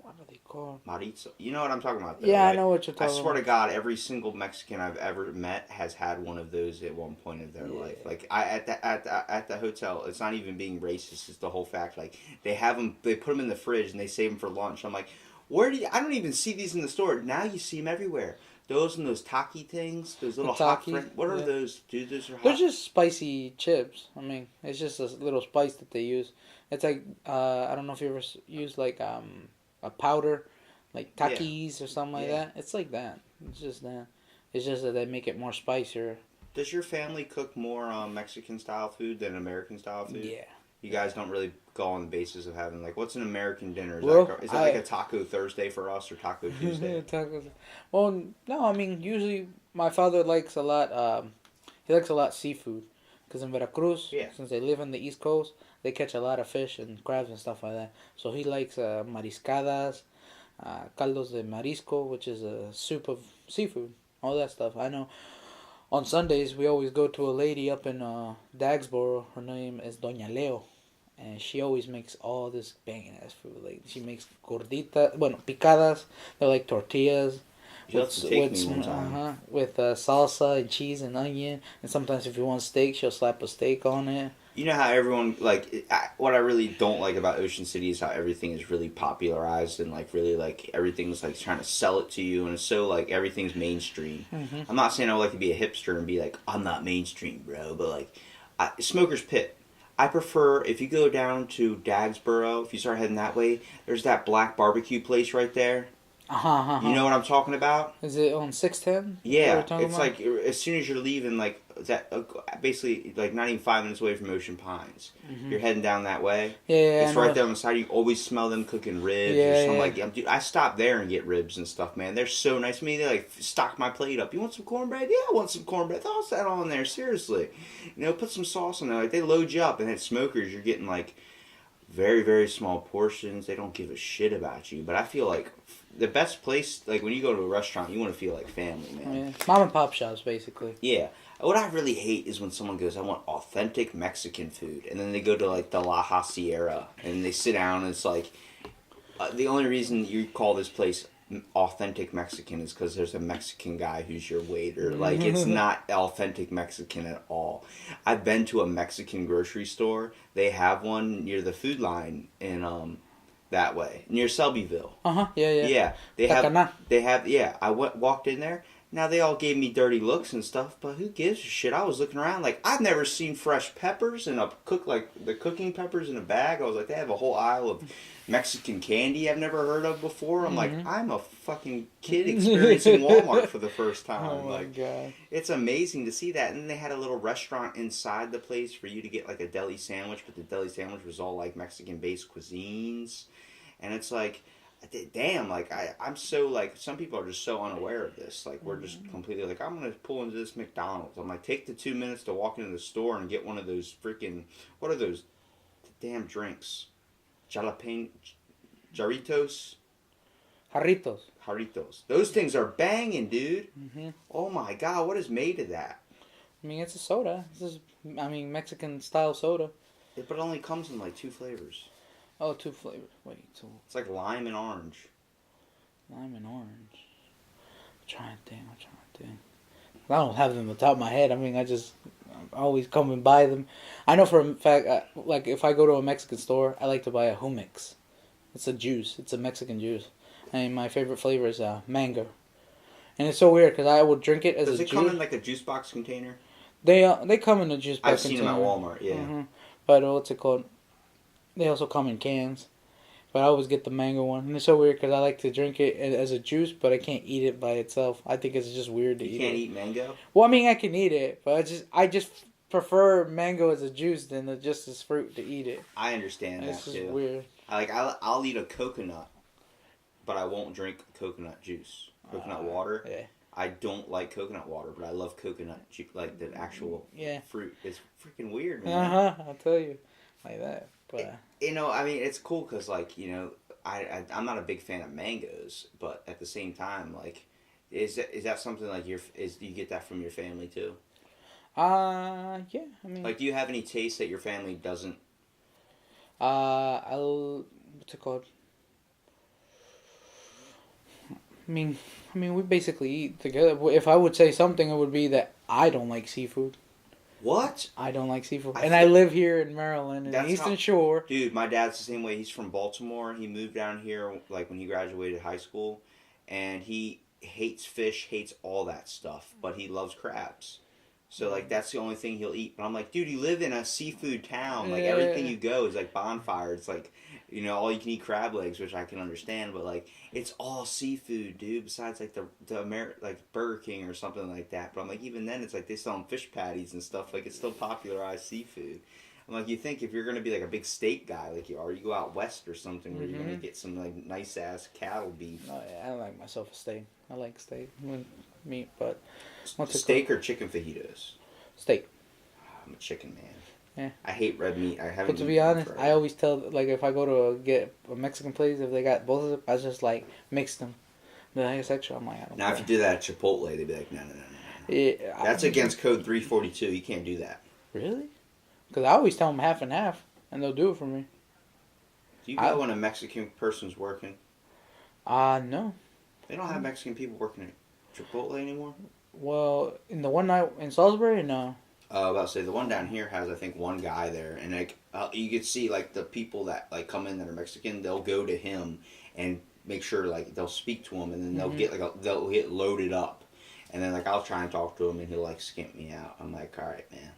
S3: what are they called?
S2: Maritza. You know what I'm talking about, though,
S3: Yeah,
S2: right?
S3: I know what you're talking about.
S2: I swear to God, every single Mexican I've ever met has had one of those at one point of their life. Like at the hotel, it's not even being racist. It's the whole fact. Like they put them in the fridge and they save them for lunch. I'm like, I don't even see these in the store. Now you see them everywhere. Those and those taki things, those little hot french. What are those, dude? Those are hot.
S3: They're just spicy chips. I mean, it's just a little spice that they use. It's like I don't know if you ever use like a powder, like Takis or something like that. It's like that. It's just that. It's just that they make it more spicier.
S2: Does your family cook more Mexican style food than American style food?
S3: Yeah.
S2: You guys don't really go on the basis of having like, what's an American dinner? Is that like a Taco Thursday for us or Taco Tuesday?
S3: Tacos. Well, no, I mean usually my father likes a lot. He likes a lot seafood, because in Veracruz, since they live on the East Coast, they catch a lot of fish and crabs and stuff like that. So he likes mariscadas, caldos de marisco, which is a soup of seafood, all that stuff. I know. On Sundays, we always go to a lady up in Dagsboro. Her name is Doña Leo. And she always makes all this banging ass food. Like, she makes picadas. They're like tortillas. With salsa and cheese and onion. And sometimes if you want steak, she'll slap a steak on it.
S2: You know how everyone, like, what I really don't like about Ocean City is how everything is really popularized and, like, really, like, everything's, like, trying to sell it to you. And it's so, like, everything's mainstream. Mm-hmm. I'm not saying I would like to be a hipster and be like, I'm not mainstream, bro. But, like, Smoker's Pit. I prefer, if you go down to Dagsboro, if you start heading that way, there's that black barbecue place right there. You know what I'm talking about?
S3: Is it on 610?
S2: Yeah, it's like as soon as you're leaving, like that, basically like not even 5 minutes away from Ocean Pines. Mm-hmm. You're heading down that way.
S3: Yeah,
S2: it's right there on the side. You always smell them cooking ribs or something like that. Dude, I stop there and get ribs and stuff, man. They're so nice to me. They like stock my plate up. You want some cornbread? Yeah, I want some cornbread. Toss that on there, seriously. You know, put some sauce on there. Like they load you up, and at Smokers, you're getting like very, very small portions. They don't give a shit about you. But I feel like the best place, like when you go to a restaurant, you want to feel like family, man.
S3: Yeah. Mom and pop shops, basically.
S2: Yeah. What I really hate is when someone goes, I want authentic Mexican food. And then they go to like the La Haciera and they sit down and it's like, the only reason you call this place authentic Mexican is because there's a Mexican guy who's your waiter. Like, it's not authentic Mexican at all. I've been to a Mexican grocery store. They have one near the Food Line in, that way, near Selbyville. Yeah. They have. Yeah. I walked in there. Now they all gave me dirty looks and stuff, but who gives a shit? I was looking around like I've never seen fresh peppers and the cooking peppers in a bag. I was like, they have a whole aisle of Mexican candy I've never heard of before. I'm like, I'm a fucking kid experiencing Walmart for the first time.
S3: Oh my god!
S2: It's amazing to see that. And then they had a little restaurant inside the place for you to get like a deli sandwich, but the deli sandwich was all like Mexican-based cuisines. And it's like, damn, like, I'm so, like, some people are just so unaware of this. Like, we're just completely like, I'm going to pull into this McDonald's. I'm like, take the 2 minutes to walk into the store and get one of those freaking, what are those damn drinks? Jalapeno, Jarritos? Jarritos. Those things are banging, dude. Mm-hmm. Oh my god, what is made of that?
S3: I mean, it's a soda. Mexican-style soda.
S2: But it only comes in, like, 2 flavors.
S3: Oh, 2 flavors. Wait, so
S2: it's like lime and orange.
S3: Lime and orange. I'm trying to think. I don't have them on the top of my head. I mean, I'm always come and buy them. I know for a fact, like if I go to a Mexican store, I like to buy a hummus. It's a juice. It's a Mexican juice. And my favorite flavor is mango. And it's so weird because I would drink it as a juice.
S2: Does it come in like a juice box container?
S3: They come in a juice box
S2: container. I've seen them at Walmart, yeah.
S3: Mm-hmm. But what's it called? They also come in cans. But I always get the mango one. And it's so weird because I like to drink it as a juice, but I can't eat it by itself. I think it's just weird to eat it.
S2: You can't eat mango?
S3: Well, I mean, I can eat it, but I just prefer mango as a juice than just as fruit to eat it.
S2: I understand that, too. It's just
S3: weird.
S2: I'll eat a coconut, but I won't drink coconut juice. Coconut water.
S3: Yeah.
S2: I don't like coconut water, but I love coconut juice, like the actual fruit. It's freaking weird, man.
S3: I'll tell you. Like that. But
S2: I mean, it's cool because, like, I'm not a big fan of mangoes, but at the same time, like, is that something like do you get that from your family too?
S3: Yeah. I mean,
S2: like, do you have any taste that your family doesn't?
S3: What's it called? I mean, we basically eat together. If I would say something, it would be that I don't like seafood.
S2: What?
S3: I don't like seafood. I live here in Maryland, in the Eastern Shore.
S2: Dude, my dad's the same way. He's from Baltimore. He moved down here, like, when he graduated high school. And he hates fish, hates all that stuff. But he loves crabs. So, like, that's the only thing he'll eat. But I'm like, dude, you live in a seafood town. Like, everything you go is, like, bonfire. It's, like, all you can eat crab legs, which I can understand. But, like, it's all seafood, dude. Besides, like, like Burger King or something like that. But I'm like, even then, it's like they sell fish patties and stuff. Like, it's still popularized seafood. I'm like, you think if you're going to be, like, a big steak guy, like you are, you go out west or something where you're going to get some, like, nice-ass cattle beef.
S3: Oh, yeah, I like myself a steak. I like steak. Meat, but...
S2: Steak or chicken fajitas?
S3: Steak.
S2: I'm a chicken man.
S3: Yeah.
S2: I hate red meat. I haven't.
S3: But to be honest, I always tell, like, if I go to get a Mexican place, if they got both of them, I just, like, mix them. But I guess extra, I'm like, I don't
S2: Now,
S3: care.
S2: if you do that at Chipotle, they'd be like, no.
S3: Yeah,
S2: that's against Code 342. You can't do that.
S3: Really? Because I always tell them half and half, and they'll do it for me.
S2: Do you go when a Mexican person's working?
S3: No.
S2: They don't have Mexican people working at Chipotle anymore?
S3: Well, in the one night in Salisbury, no.
S2: About to say, the one down here has, I think, one guy there. And, like, you could see, like, the people that, like, come in that are Mexican, they'll go to him and make sure, like, they'll speak to him. And then they'll get, like, they'll get loaded up. And then, like, I'll try and talk to him, and he'll, like, skimp me out. I'm like, all right, man.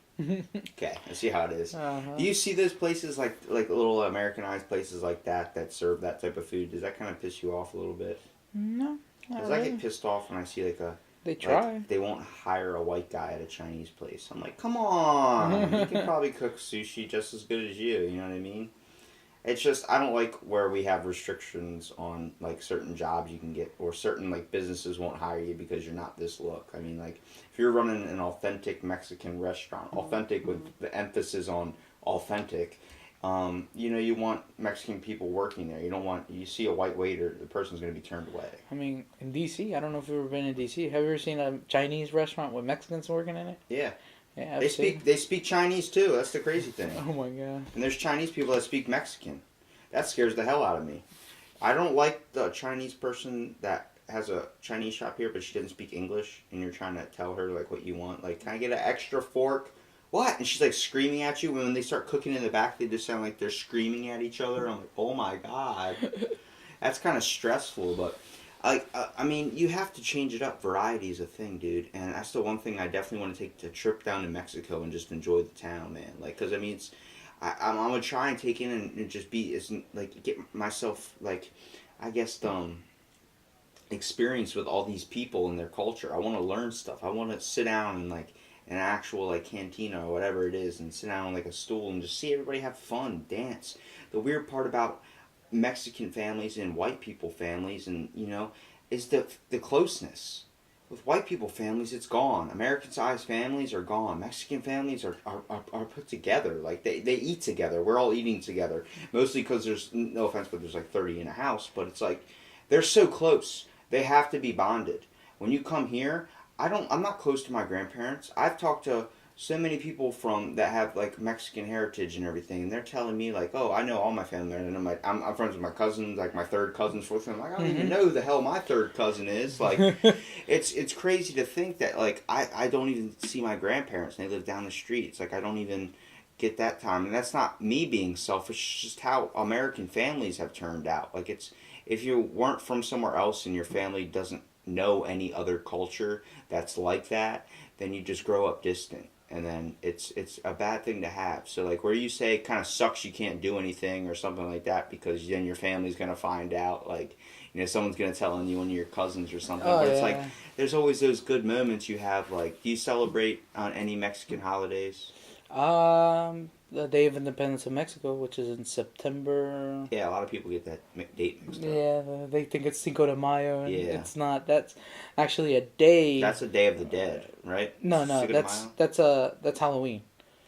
S2: Okay, I see how it is.
S3: Uh-huh.
S2: Do you see those places, like little Americanized places like that serve that type of food? Does that kind of piss you off a little bit?
S3: No.
S2: Because I get pissed off when I see, like,
S3: They try.
S2: Like, they won't hire a white guy at a Chinese place. I'm like, come on! He can probably cook sushi just as good as you, you know what I mean? It's just, I don't like where we have restrictions on, like, certain jobs you can get, or certain, like, businesses won't hire you because you're not this look. I mean, like, if you're running an authentic Mexican restaurant, authentic with the emphasis on authentic, you want Mexican people working there. You see a white waiter, the person's going to be turned away.
S3: I mean, in D.C., I don't know if you've ever been in D.C. Have you ever seen a Chinese restaurant with Mexicans working in it?
S2: Yeah.
S3: Yeah,
S2: they speak Chinese too. That's the crazy thing.
S3: Oh my god.
S2: And there's Chinese people that speak Mexican. That scares the hell out of me. I don't like the Chinese person that has a Chinese shop here, but she doesn't speak English, and you're trying to tell her, like, what you want. Like, can I get an extra fork? What? And she's, like, screaming at you. When they start cooking in the back, they just sound like they're screaming at each other. I'm like, oh my god. That's kind of stressful, but... I mean, you have to change it up. Variety is a thing, dude. And that's the one thing I definitely want to take a trip down to Mexico and just enjoy the town, man. Like, because, I mean, it's... I'm going to try and take in and just get myself, like, I guess, experience with all these people and their culture. I want to learn stuff. I want to sit down in, like, an actual, like, cantina or whatever it is and sit down on, like, a stool and just see everybody have fun, dance. The weird part about Mexican families and white people families and, is the closeness. With white people families, it's gone. American-sized families are gone. Mexican families are put together. Like, they eat together. We're all eating together. Mostly because there's, no offense, but there's like 30 in a house. But it's like, they're so close. They have to be bonded. When you come here, I'm not close to my grandparents. I've talked to so many people that have, like, Mexican heritage and everything, and they're telling me, like, oh, I know all my family, and I'm friends with my cousins, like my third cousins, fourth cousin. Like, I don't even know who the hell my third cousin is. Like, it's crazy to think that, like, I don't even see my grandparents, and they live down the street. It's like I don't even get that time, and that's not me being selfish. It's just how American families have turned out. Like, it's if you weren't from somewhere else and your family doesn't know any other culture that's like that, then you just grow up distant. and then it's a bad thing to have. So like where you say it kind of sucks you can't do anything or something like that because then your family's gonna find out, like, you know, someone's gonna tell on you, one of your cousins or something.
S3: Oh,
S2: But it's
S3: yeah.
S2: like there's always those good moments you have. Like, do you celebrate on any Mexican holidays?
S3: The Day of Independence of Mexico, which is in September.
S2: Yeah, a lot of people get that date mixed up.
S3: Yeah, they think it's Cinco de Mayo, and
S2: Yeah.
S3: it's not. That's actually a day.
S2: That's a Day of the Dead, right?
S3: No,
S2: Cinco de Mayo?
S3: that's Halloween.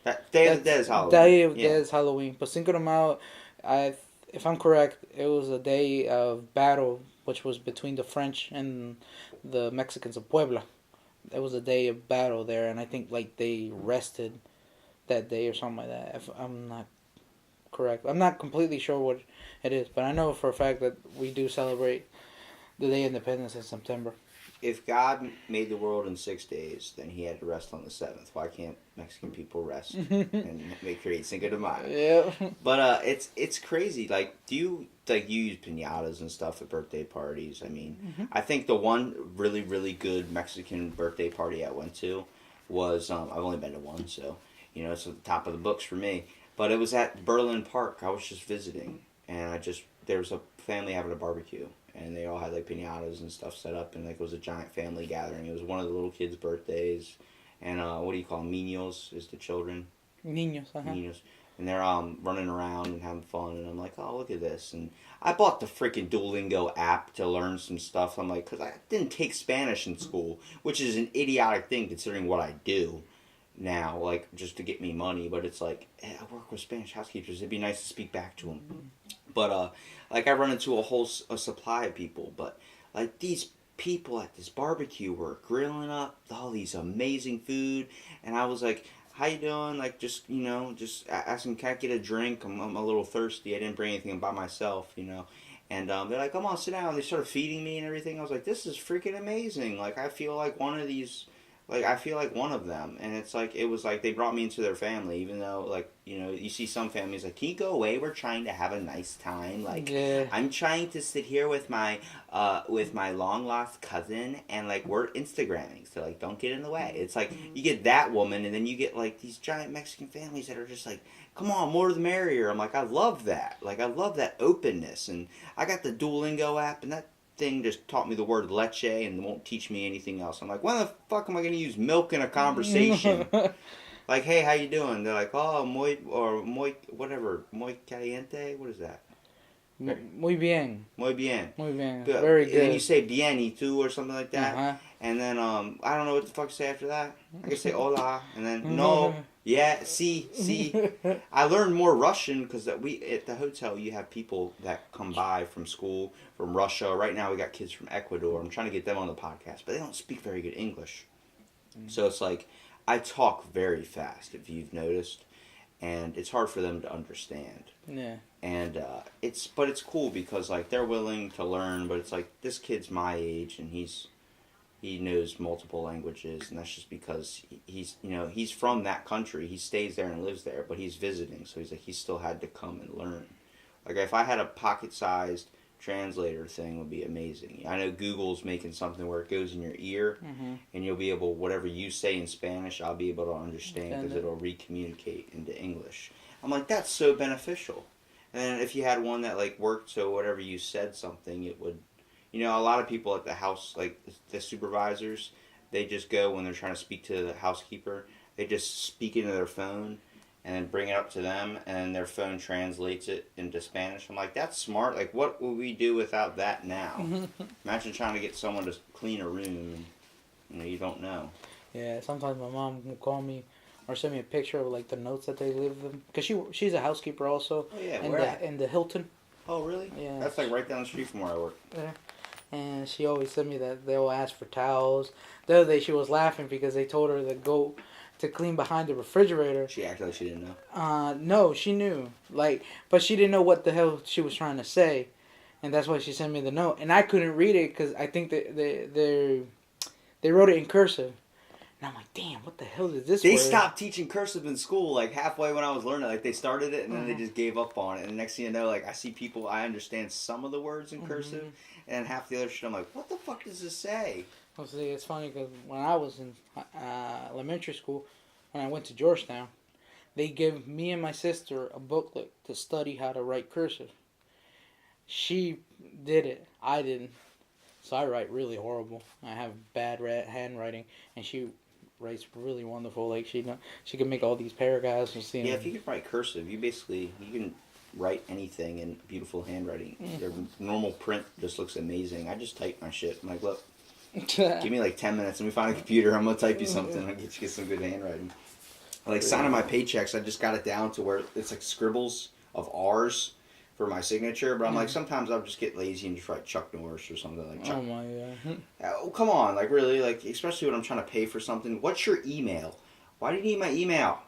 S2: That Day of the Dead is Halloween.
S3: Day of the
S2: Yeah.
S3: Dead is Halloween, but Cinco de Mayo, if I'm correct, it was a day of battle, which was between the French and the Mexicans of Puebla. It was a day of battle there, and I think like they rested that day or something like that. If I'm not correct, I'm not completely sure what it is, but I know for a fact that we do celebrate the Day of Independence in September.
S2: If God made the world in 6 days, then He had to rest on the seventh. Why can't Mexican people rest and create Cinco de Mayo?
S3: Yeah.
S2: But it's crazy. Like, do you use piñatas and stuff at birthday parties? I mean, I think the one really really good Mexican birthday party I went to was I've only been to one, so you know it's at the top of the books for me. But it was at Berlin Park. I was just visiting, and there was a family having a barbecue. And they all had like piñatas and stuff set up, and like it was a giant family gathering. It was one of the little kids' birthdays, and what do you call them? Niños is the children.
S3: Niños,
S2: Niños, and they're running around and having fun. And I'm like, oh, look at this. And I bought the freaking Duolingo app to learn some stuff. I'm like, because I didn't take Spanish in school, which is an idiotic thing considering what I do now, like just to get me money. But it's like, hey, I work with Spanish housekeepers. It'd be nice to speak back to them. But like I run into a supply of people, but like these people at this barbecue were grilling up all these amazing food, and I was like, how you doing? Like, just, you know, just asking, can I get a drink? I'm a little thirsty. I didn't bring anything by myself, you know. And they're like, come on, sit down. They started feeding me and everything. I was like, this is freaking amazing. Like, I feel like one of these, like, I feel like one of them. And it's like, it was like they brought me into their family, even though, like, you know, you see some families like, can you go away? We're trying to have a nice time. Like,
S3: Yeah.
S2: I'm trying to sit here with my long lost cousin, and like we're Instagramming, so like don't get in the way. It's like you get that woman, and then you get like these giant Mexican families that are just like, come on, more the merrier. I'm like, I love that. Like, I love that openness, and I got the Duolingo app, and that thing just taught me the word leche and won't teach me anything else. I'm like, when the fuck am I going to use milk in a conversation? Like, hey, how you doing? They're like, oh, muy caliente. What is that?
S3: Muy bien.
S2: Muy bien.
S3: Muy bien.
S2: But,
S3: Very good.
S2: And then you say bien y tú or something like that.
S3: Uh-huh.
S2: And then I don't know what the fuck to say after that. I can say hola, and then no, yeah, si. I learned more Russian because at the hotel you have people that come by from school from Russia. Right now we got kids from Ecuador. I'm trying to get them on the podcast, but they don't speak very good English. So it's like I talk very fast, if you've noticed, and it's hard for them to understand.
S3: Yeah.
S2: And it's cool because like they're willing to learn, but it's like this kid's my age and he knows multiple languages, and that's just because he's from that country. He stays there and lives there, but he's visiting, so he's like he still had to come and learn. Like if I had a pocket-sized translator thing, would be amazing. I know Google's making something where it goes in your ear, and you'll be able, whatever you say in Spanish, I'll be able to understand because it'll re-communicate into English. I'm like, that's so beneficial. And then if you had one that like worked, so whatever you said something, it would, you know, a lot of people at the house, like the supervisors, they just go when they're trying to speak to the housekeeper, they just speak into their phone and then bring it up to them, and their phone translates it into Spanish. I'm like, that's smart. Like, what would we do without that now? Imagine trying to get someone to clean a room, and you don't know.
S3: Yeah, sometimes my mom will call me or send me a picture of like the notes that they leave them, because she's a housekeeper also.
S2: Oh yeah,
S3: in the Hilton.
S2: Oh really?
S3: Yeah.
S2: That's like right down the street from where I work.
S3: Yeah. And she always sent me that they'll ask for towels. The other day she was laughing because they told her to go to clean behind the refrigerator.
S2: She acted like she didn't know.
S3: No, she knew. Like, but she didn't know what the hell she was trying to say, and that's why she sent me the note. And I couldn't read it because I think that they wrote it in cursive. And I'm like, damn, what the hell is this?
S2: They
S3: word?
S2: stopped teaching cursive in school like halfway when I was learning. Like they started it and then they just gave up on it. And the next thing you know, like I see people, I understand some of the words in cursive, and half the other shit I'm like, what the fuck does this say?
S3: Well, see, it's funny because when I was in elementary school, when I went to Georgetown, they gave me and my sister a booklet to study how to write cursive. She did it. I didn't. So I write really horrible. I have bad handwriting, and she writes really wonderful. Like she can make all these paragraphs and see.
S2: Yeah, if you can write cursive, you can write anything in beautiful handwriting. Your normal print just looks amazing. I just type my shit. I'm like, look, give me like 10 minutes and we find a computer. I'm gonna type you something. I'll get some good handwriting. Like signing my paychecks, I just got it down to where it's like scribbles of R's for my signature. But I'm like, sometimes I'll just get lazy and just write Chuck Norris or something like Chuck.
S3: Oh my god.
S2: Oh, come on, like really, like especially when I'm trying to pay for something. What's your email? Why do you need my email?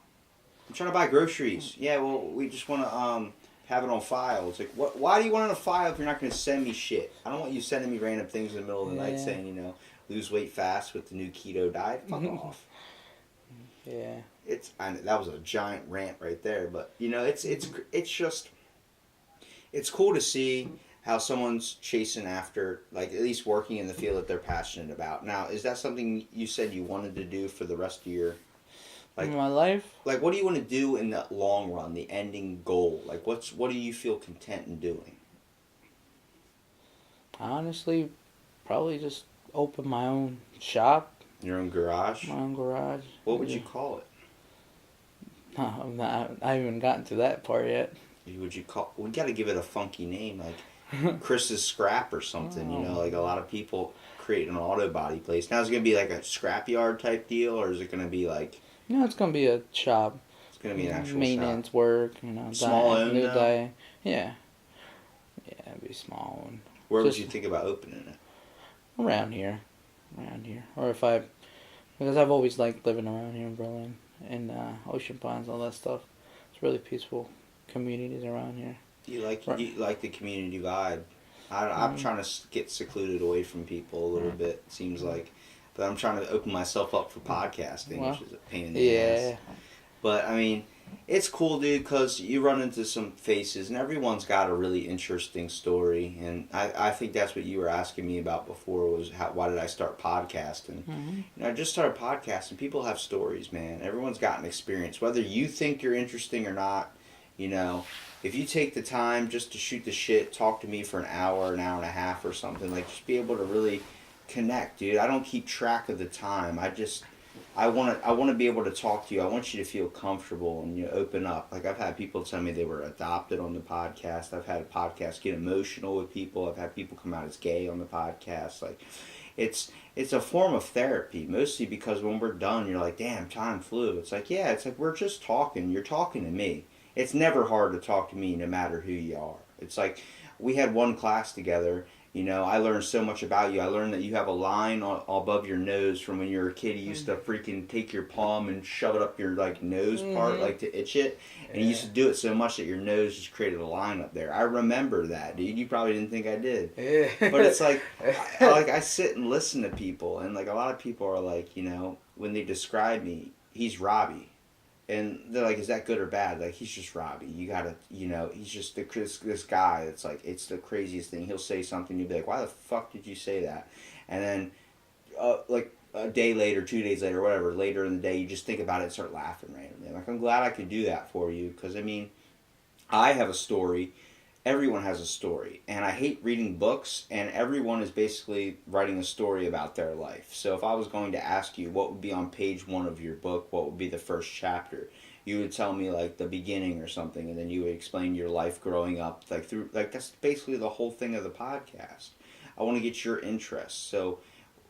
S2: I'm trying to buy groceries. Yeah, well, we just want to have it on file. It's like, what? Why do you want it on file if you're not going to send me shit? I don't want you sending me random things in the middle of the night saying, lose weight fast with the new keto diet. Fuck off.
S3: Yeah.
S2: That was a giant rant right there, but it's just it's cool to see how someone's chasing after, like, at least working in the field that they're passionate about. Now, is that something you said you wanted to do for the rest of your
S3: my life?
S2: Like, what do you want to do in the long run, the ending goal? Like, what do you feel content in doing?
S3: Honestly, probably just open my own shop.
S2: Your own garage?
S3: My own garage.
S2: What would you call it?
S3: I haven't even gotten to that part yet.
S2: We got to give it a funky name, like Chris's Scrap or something. Like a lot of people create an auto body place. Now, is it going to be like a scrapyard type deal, or is it going to be like...
S3: No, it's going to be a shop.
S2: It's going to be an actual
S3: maintenance
S2: shop.
S3: work,
S2: Small owned,
S3: Yeah. Yeah, it'd be small.
S2: Where would you think about opening it?
S3: Around here. Or because I've always liked living around here in Berlin. And Ocean Pines, all that stuff. It's really peaceful communities around here.
S2: You like the community vibe. I'm trying to get secluded away from people a little bit, it seems like. But I'm trying to open myself up for podcasting, which is a pain in the ass. But, I mean, it's cool, dude, because you run into some faces, and everyone's got a really interesting story. And I think that's what you were asking me about before, was why did I start podcasting?
S3: Mm-hmm.
S2: I just started podcasting. People have stories, man. Everyone's got an experience. Whether you think you're interesting or not, if you take the time just to shoot the shit, talk to me for an hour and a half or something, like, just be able to really connect, dude. I don't keep track of the time. I want to be able to talk to you. I want you to feel comfortable and open up. Like, I've had people tell me they were adopted on the podcast. I've had a podcast get emotional with people. I've had people come out as gay on the podcast. Like, it's a form of therapy, mostly because when we're done, you're like, damn, time flew. It's like, yeah, it's like we're just talking. You're talking to me. It's never hard to talk to me, no matter who you are. It's like, we had one class together. I learned so much about you. I learned that you have a line above your nose from when you were a kid. You used to freaking take your palm and shove it up your nose part, like to itch it. And you used to do it so much that your nose just created a line up there. I remember that, dude. You probably didn't think I did. But it's like, I sit and listen to people, and like a lot of people are like, when they describe me, he's Robbie. And they're like, is that good or bad? Like, he's just Robbie. You gotta, he's just this guy that's like, it's the craziest thing. He'll say something, you'll be like, why the fuck did you say that? And then, like, a day later, 2 days later, whatever, later in the day, you just think about it and start laughing randomly. Like, I'm glad I could do that for you, because, I mean, I have a story. Everyone has a story, and I hate reading books, and everyone is basically writing a story about their life. So if I was going to ask you what would be on page 1 of your book, what would be the first chapter, you would tell me like the beginning or something, and then you would explain your life growing up, that's basically the whole thing of the podcast. I want to get your interest. So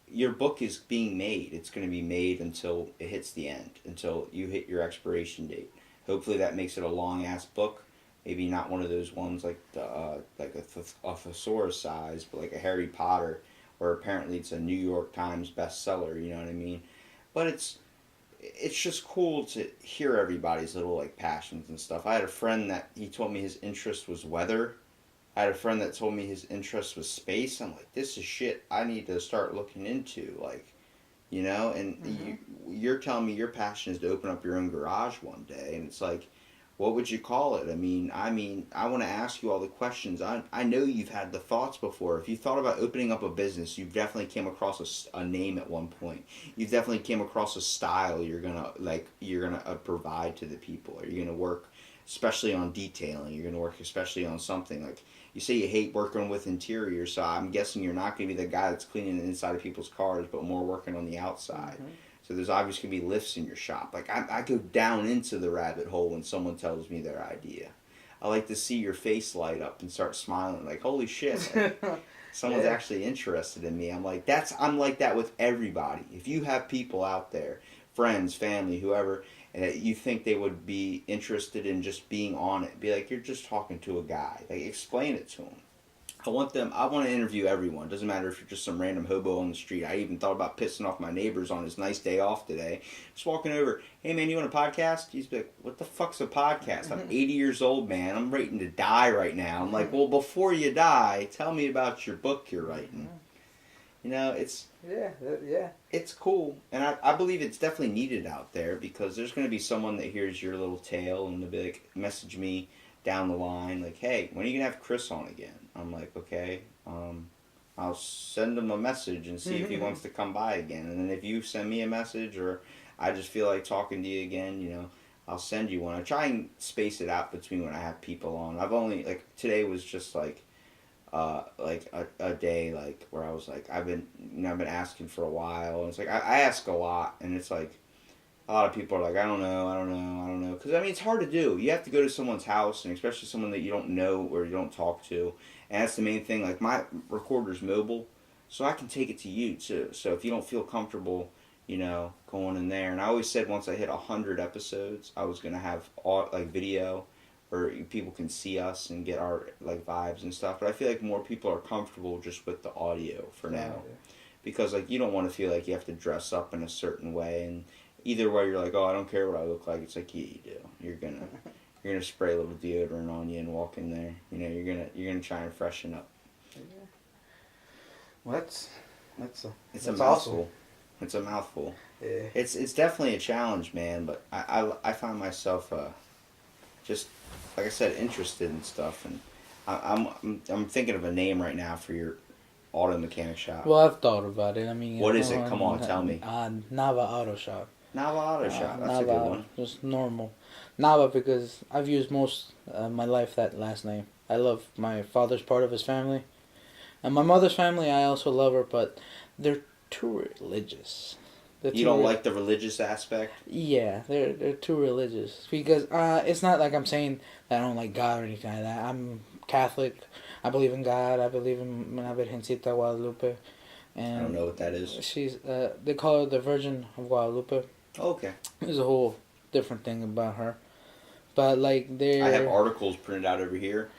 S2: your book is being made. It's going to be made until it hits the end, until you hit your expiration date. Hopefully that makes it a long ass book. Maybe not one of those ones like a thesaurus size, but like a Harry Potter, where apparently it's a New York Times bestseller. You know what I mean? But it's just cool to hear everybody's little like passions and stuff. I had a friend that he told me his interest was weather. I had a friend that told me his interest was space. I'm like, this is shit I need to start looking into, like, and you're telling me your passion is to open up your own garage one day, and it's like, What would you call it? I mean, I want to ask you all the questions. I know you've had the thoughts before. If you thought about opening up a business, you've definitely came across a name at one point. You've definitely came across a style you're gonna provide to the people. Or you're gonna work, especially on detailing. You're gonna work especially on something like you say you hate working with interiors. So I'm guessing you're not gonna be the guy that's cleaning the inside of people's cars, but more working on the outside. Mm-hmm. So there's obviously going to be lifts in your shop. Like, I go down into the rabbit hole when someone tells me their idea. I like to see your face light up and start smiling. Like, holy shit. Like, someone's actually interested in me. I'm like that with everybody. If you have people out there, friends, family, whoever, and you think they would be interested in just being on it, be like, you're just talking to a guy. Like, explain it to them. I want to interview everyone. Doesn't matter if you're just some random hobo on the street. I even thought about pissing off my neighbors on his nice day off today. Just walking over, hey man, you want a podcast? He's like, what the fuck's a podcast? I'm 80 years old, man. I'm waiting to die right now. I'm like, well, before you die, tell me about your book you're writing. You know, it's...
S3: Yeah.
S2: It's cool. And I believe it's definitely needed out there because there's going to be someone that hears your little tale and they'll be like, message me down the line, like, hey, when are you going to have Chris on again? I'm like, okay, I'll send him a message and see if he wants to come by again. And then if you send me a message or I just feel like talking to you again, you know, I'll send you one. I try and space it out between when I have people on. I've only, like, today was just like a day, like, where I was like, I've been asking for a while. And it's like, I ask a lot, and it's like, a lot of people are like, I don't know. Because, I mean, it's hard to do. You have to go to someone's house, and especially someone that you don't know or you don't talk to. And that's the main thing. Like, my recorder's mobile, so I can take it to you, too. So if you don't feel comfortable, you know, going in there. And I always said once I hit 100 episodes, I was going to have, video where people can see us and get our, like, vibes and stuff. But I feel like more people are comfortable just with the audio for now. Yeah. Because, like, you don't want to feel like you have to dress up in a certain way and... Either way, you're like, oh, I don't care what I look like. It's like, yeah, you do. You're gonna spray a little deodorant on you and walk in there. You know, you're gonna try and freshen up.
S3: Yeah. Well,
S2: it's a mouthful. Awesome. It's a mouthful. Yeah. It's definitely a challenge, man. But I find myself just like I said, interested in stuff, and I'm thinking of a name right now for your auto mechanic shop.
S3: Well, I've thought about it. I mean,
S2: what is it? Come on, tell me.
S3: Nava Auto Shop.
S2: Nava Auto Shop. That's Nava, a good one.
S3: Just normal. Nava because I've used most of my life that last name. I love my father's part of his family. And my mother's family, I also love her, but they're too religious.
S2: You don't like the religious aspect?
S3: Yeah, they're too religious. Because it's not like I'm saying that I don't like God or anything like that. I'm Catholic. I believe in God. I believe in Una Virgencita Guadalupe. And
S2: I don't know what that is.
S3: She's they call her the Virgin of Guadalupe.
S2: Okay.
S3: There's a whole different thing about her. But like I
S2: have articles printed out over here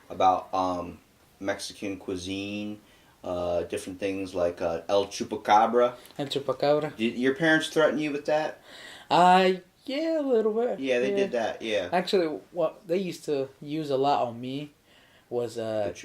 S2: about Mexican cuisine, different things like El Chupacabra.
S3: El Chupacabra.
S2: Did your parents threaten you with that?
S3: Yeah, a little bit.
S2: Yeah, they did that, yeah.
S3: Actually, what they used to use a lot on me was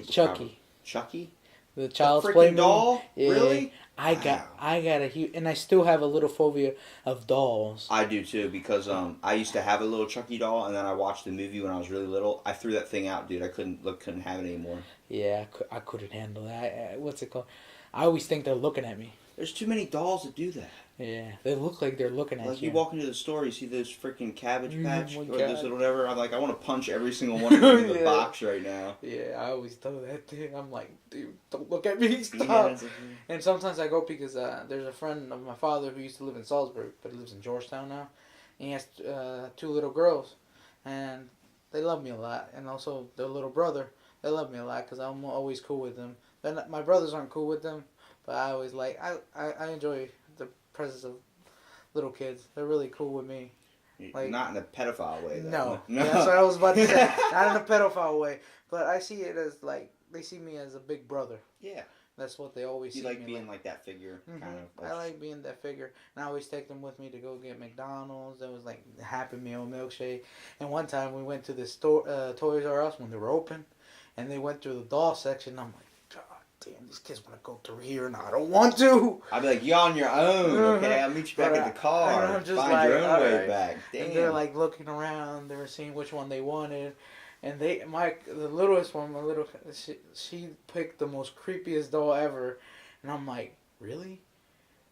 S3: Chucky.
S2: Chucky?
S3: The child's play
S2: doll? Yeah. Really?
S3: I got a huge, and I still have a little phobia of dolls.
S2: I do too because I used to have a little Chucky doll, and then I watched the movie when I was really little. I threw that thing out, dude. I couldn't have it anymore.
S3: Yeah, I couldn't handle that. What's it called? I always think they're looking at me.
S2: There's too many dolls that do that.
S3: Yeah, they look like they're looking at you.
S2: Like you walk into the store, you see those freaking Cabbage Patch or those little whatever. I'm like, I want to punch every single one of them in the box right now.
S3: Yeah, I always tell that thing. I'm like, dude, don't look at me, stop. Yeah, and sometimes I go because there's a friend of my father who used to live in Salisbury, but he lives in Georgetown now. And he has 2 little girls, and they love me a lot. And also their little brother, they love me a lot because I'm always cool with them. My brothers aren't cool with them, but I always I enjoy the presence of little kids. They're really cool with me.
S2: Like, not in a pedophile way, though.
S3: No. Yeah, that's what I was about to say. Not in a pedophile way. But I see it as, like, they see me as a big brother.
S2: Yeah.
S3: That's what they always see me.
S2: You like being like that figure, kind of.
S3: I like being that figure. And I always take them with me to go get McDonald's. There was, like, Happy Meal milkshake. And one time we went to the store, Toys R Us when they were open. And they went through the doll section. I'm like, God damn, these kids want to go through here, and I don't want to.
S2: I'd be like, you're on your own, okay? I'll meet you back at the car.
S3: I'm just
S2: Find
S3: like,
S2: your own way
S3: right.
S2: back. Damn.
S3: And they're like looking around. They were seeing which one they wanted. And the littlest one, she picked the most creepiest doll ever. And I'm like, really?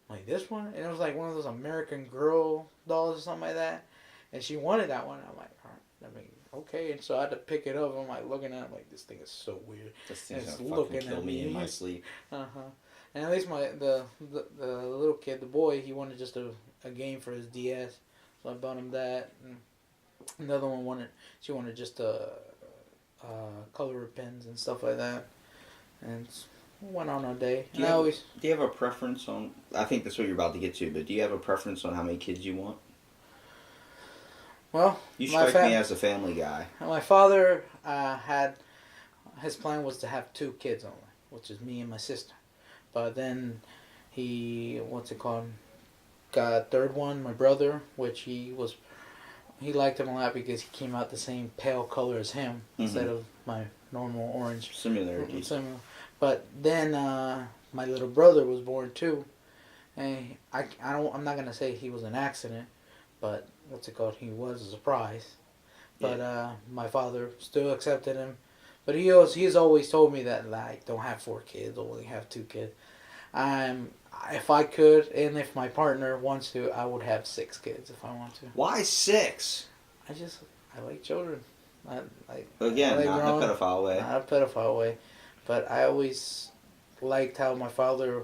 S3: Like this one? And it was like one of those American Girl dolls or something like that. And she wanted that one. I'm like, all right, I mean, okay. And so I had to pick it up. I'm like looking at it. I'm like, this thing is so weird.
S2: This thing's gonna fucking kill me in my sleep.
S3: And at least the little kid, the boy, he wanted just a game for his DS. So I bought him that. And the other one she wanted just color pens and stuff like that. And went on a day.
S2: Do you have a preference on, I think that's what you're about to get to, but do you have a preference on how many kids you want?
S3: Well,
S2: you strike me as a family guy.
S3: My father his plan was to have 2 kids only, which is me and my sister. But then he, got a third one, my brother, which he liked him a lot because he came out the same pale color as him instead of my normal orange.
S2: Similarities.
S3: Similar. But then my little brother was born too, and I'm not gonna say he was an accident, but he was a surprise. But my father still accepted him, but he's always told me that like don't have 4 kids, only have 2 kids. If I could, and if my partner wants to, I would have 6 kids if I want to.
S2: Why 6?
S3: I like children.
S2: Again,
S3: like
S2: not in a pedophile way.
S3: Not a pedophile way. But I always liked how my father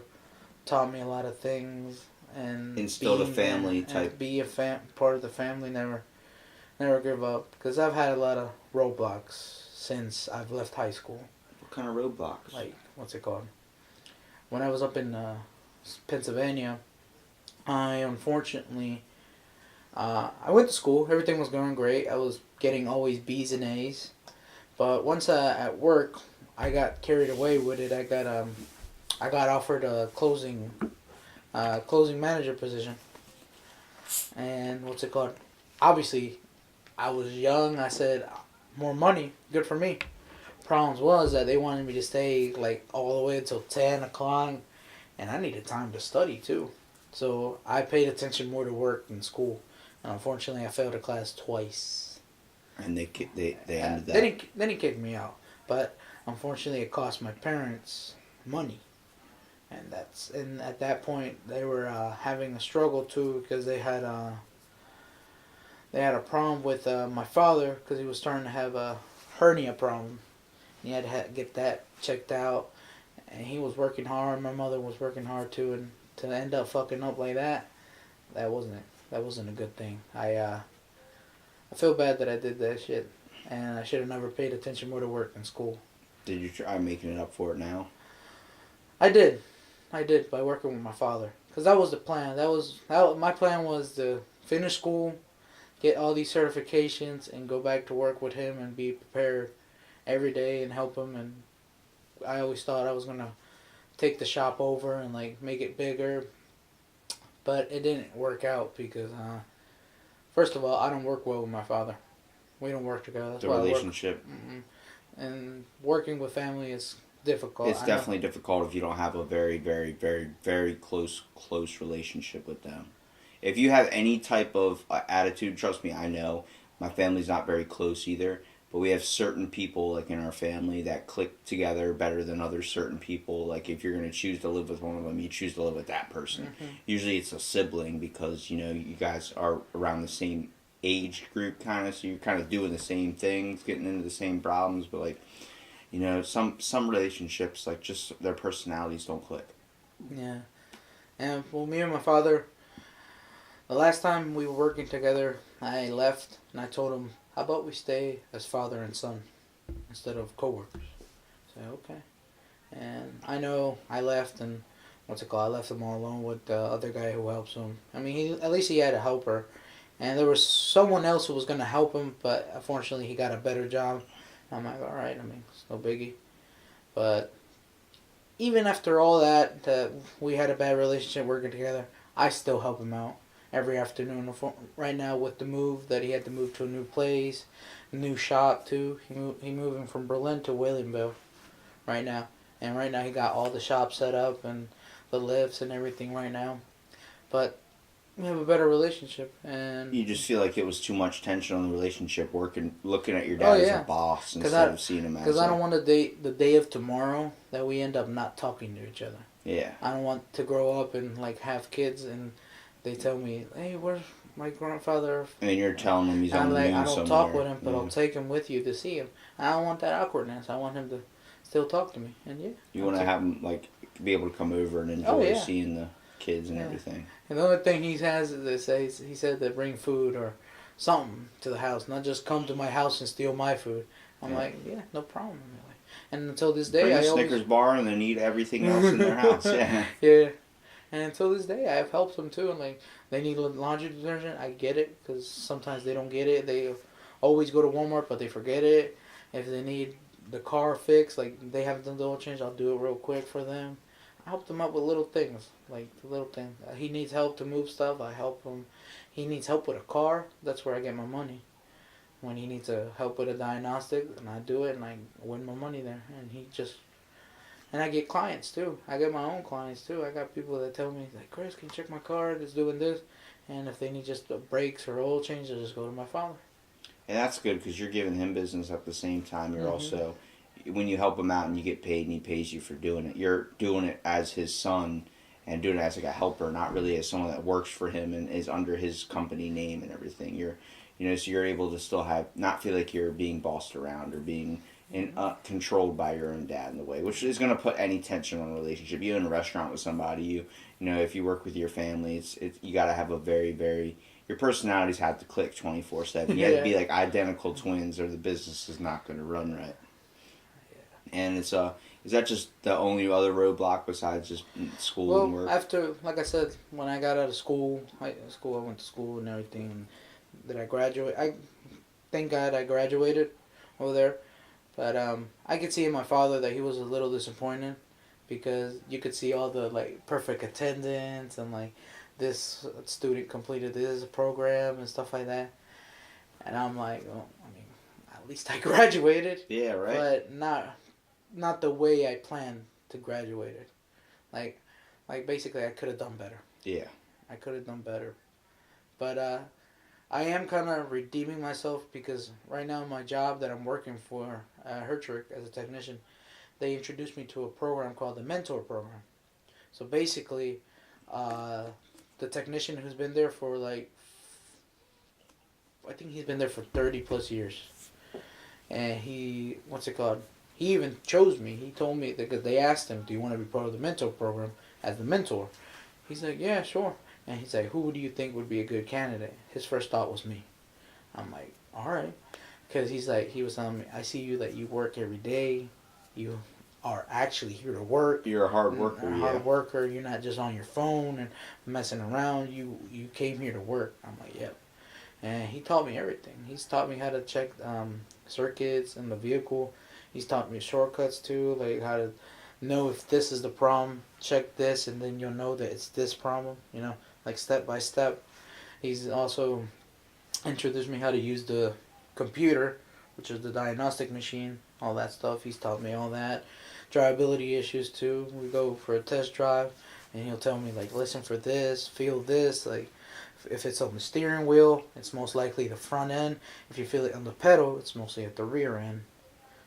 S3: taught me a lot of things and
S2: instilled a family type.
S3: Be part of the family. Never give up. Because I've had a lot of roadblocks since I've left high school.
S2: What kind of roadblocks?
S3: Like when I was up in Pennsylvania, I unfortunately I went to school. Everything was going great. I was getting always B's and A's. But once at work, I got carried away with it. I got offered a closing manager position. And obviously, I was young. I said, more money, good for me. Problems was that they wanted me to stay like all the way until 10 o'clock, and I needed time to study too. So I paid attention more to work than school. And unfortunately, I failed a class twice.
S2: And they ended that.
S3: Then he kicked me out. But unfortunately, it cost my parents money, and at that point they were having a struggle too because they had a problem with my father because he was starting to have a hernia problem. He had to get that checked out, and he was working hard. My mother was working hard too, and to end up fucking up like that wasn't a good thing. I feel bad that I did that shit, and I should have never paid attention more to work in school.
S2: Did you try making it up for it now?
S3: I did by working with my father, because that was the plan. My plan was to finish school, get all these certifications, and go back to work with him and be prepared every day and help him. And I always thought I was gonna take the shop over and like make it bigger, but it didn't work out because first of all, I don't work well with my father. We don't work together. That's
S2: the relationship.
S3: And working with family is difficult.
S2: It's definitely difficult if you don't have a very, very, very, very close relationship with them. If you have any type of attitude, trust me, I know my family's not very close either, but we have certain people like in our family that click together better than other certain people. Like if you're going to choose to live with one of them, you choose to live with that person. Usually it's a sibling because, you guys are around the same age group kind of, so you're kind of doing the same things, getting into the same problems, but like, some relationships, like just their personalities don't click. Yeah.
S3: And well, me and my father, the last time we were working together, I left and I told him, how about we stay as father and son instead of co-workers? So okay. And I know I left and I left him all alone with the other guy who helps him. I mean, at least he had a helper. And there was someone else who was going to help him, but unfortunately he got a better job. I'm like, all right, it's no biggie. But even after all that we had a bad relationship working together, I still help him out every afternoon. Right now with the move, that he had to move to a new place, new shop too. He moving from Berlin to Williamsville right now. And right now he got all the shops set up and the lifts and everything right now. But we have a better relationship, and
S2: You just feel like it was too much tension on the relationship, looking at your
S3: oh
S2: dad as
S3: yeah,
S2: a boss instead of seeing him as
S3: because I don't want the day of tomorrow that we end up not talking to each other.
S2: Yeah.
S3: I don't want to grow up and like have kids and they tell me, "Hey, where's my grandfather?"
S2: And you're telling him he's
S3: And
S2: on
S3: I'm
S2: the
S3: like,
S2: news
S3: I don't
S2: somewhere.
S3: talk with him, but I'll take him with you to see him. I don't want that awkwardness. I want him to still talk to me, and yeah.
S2: You want to have him like be able to come over and enjoy seeing the kids and everything.
S3: And the only thing he has is he said to bring food or something to the house, not just come to my house and steal my food. I'm like, yeah, no problem. Really. And until this day,
S2: bring
S3: I
S2: a Snickers bar and then eat everything else in their house. Yeah.
S3: Yeah. And until this day, I have helped them too. And like, they need laundry detergent. I get it because sometimes they don't get it. They always go to Walmart, but they forget it. If they need the car fixed, like they haven't done the oil change, I'll do it real quick for them. I help them out with little things, like the little thing. He needs help to move stuff. I help him. He needs help with a car. That's where I get my money. When he needs help with a diagnostic, and I do it, and I win my money there. And he just, and I get clients too. I get my own clients too. I got people that tell me like, Chris, can you check my car? It's doing this, and if they need just brakes or oil change, I just go to my father.
S2: And that's good because you're giving him business at the same time. You're also, when you help him out and you get paid and he pays you for doing it, you're doing it as his son and doing it as like a helper, not really as someone that works for him and is under his company name and everything. So you're able to still not feel like you're being bossed around or being controlled by your own dad in the way, which is going to put any tension on a relationship. You in a restaurant with somebody, if you work with your family, it's you got to have a very, very, your personalities have to click 24/7. You have to be like identical twins or the business is not going to run right. And is that just the only other roadblock besides just school and work?
S3: Well, after, like I said, when I got out of school, I went to school and everything, and did I graduate? Thank God I graduated over there. But I could see in my father that he was a little disappointed because you could see all the like perfect attendance and like this student completed this program and stuff like that. And I'm like, well, I mean, at least I graduated.
S2: Yeah, right.
S3: But not the way I planned to graduate it. Like basically I could have done better.
S2: Yeah.
S3: I could have done better. But I am kind of redeeming myself because right now my job that I'm working for, Hertrick, as a technician, they introduced me to a program called the Mentor Program. So basically, the technician who's been there for I think he's been there for 30 plus years. And he even chose me. He told me, because they asked him, do you want to be part of the Mentor Program as the mentor? He's like, yeah, sure. And he's like, who do you think would be a good candidate? His first thought was me. I'm like, all right. Because he was telling me, I see you that you work every day. You are actually here to work.
S2: You're a hard worker.
S3: You're a hard worker. You're not just on your phone and messing around. You came here to work. I'm like, yep. And he taught me everything. He's taught me how to check circuits in the vehicle. He's taught me shortcuts too, like how to know if this is the problem. Check this, and then you'll know that it's this problem. Like step by step. He's also introduced me how to use the computer, which is the diagnostic machine, all that stuff. He's taught me all that. Drivability issues too. We go for a test drive, and he'll tell me like, listen for this, feel this. Like, if it's on the steering wheel, it's most likely the front end. If you feel it on the pedal, it's mostly at the rear end.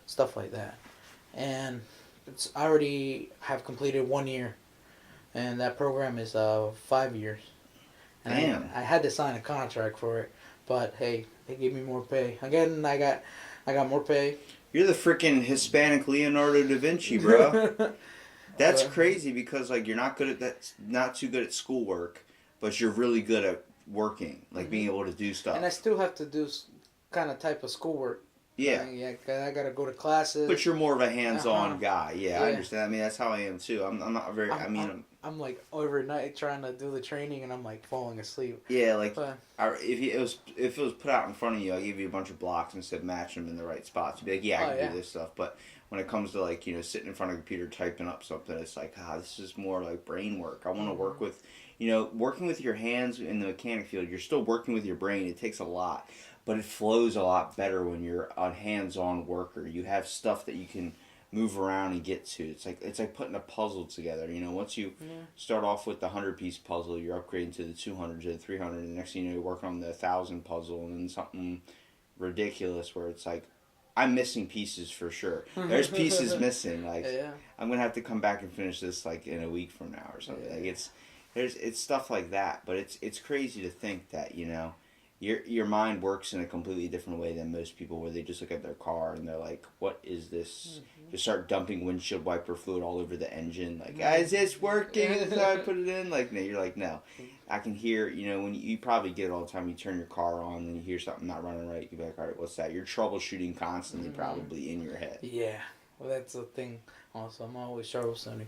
S3: Stuff like that. And I already have completed 1 year. And that program is 5 years. And
S2: Damn.
S3: I had to sign a contract for it, but hey, they gave me more pay. Again, I got more pay.
S2: You're the freaking Hispanic Leonardo da Vinci, bro. That's crazy because like you're not too good at schoolwork, but you're really good at working, like being able to do stuff.
S3: And I still have to do kind of type of schoolwork.
S2: Yeah.
S3: I gotta go to classes.
S2: But you're more of a hands-on guy. Yeah, I understand. I mean, that's how I am too. I'm not very.
S3: I'm like overnight trying to do the training, and I'm like falling asleep.
S2: Yeah, like if it was put out in front of you, I give you a bunch of blocks and said match them in the right spots. You'd be like, yeah, I can do this stuff. But when it comes to like sitting in front of a computer typing up something, it's like this is more like brain work. I want to work with, working with your hands in the mechanic field. You're still working with your brain. It takes a lot. But it flows a lot better when you're a hands-on worker. You have stuff that you can move around and get to. It's like putting a puzzle together. You know, once you start off with the 100-piece puzzle, you're upgrading to the 200, to the 300, and the next thing you know, you're working on the 1,000 puzzle, and then something ridiculous where it's like, I'm missing pieces for sure. There's pieces missing. Like, I'm gonna have to come back and finish this like in a week from now or something. Like it's stuff like that. But it's crazy to think that, you know, your mind works in a completely different way than most people, where they just look at their car and they're like, what is this? Just start dumping windshield wiper fluid all over the engine. Like, is this working? Is that how I put it in? Like, no, you're like, no. I can hear, you know, when you probably get it all the time, you turn your car on and you hear something not running right, you be like, all right, what's that? You're troubleshooting constantly, probably in your head.
S3: Yeah, well, that's the thing. Also, I'm always troubleshooting.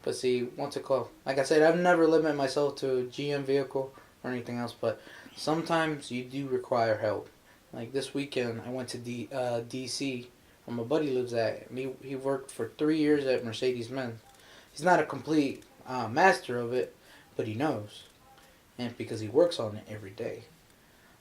S3: But see, what's it called? Like I said, I've never limited myself to a GM vehicle or anything else, but sometimes you do require help. Like this weekend, I went to DC, where my buddy lives at. He worked for 3 years at Mercedes-Benz. He's not a complete master of it, but he knows. And because he works on it every day.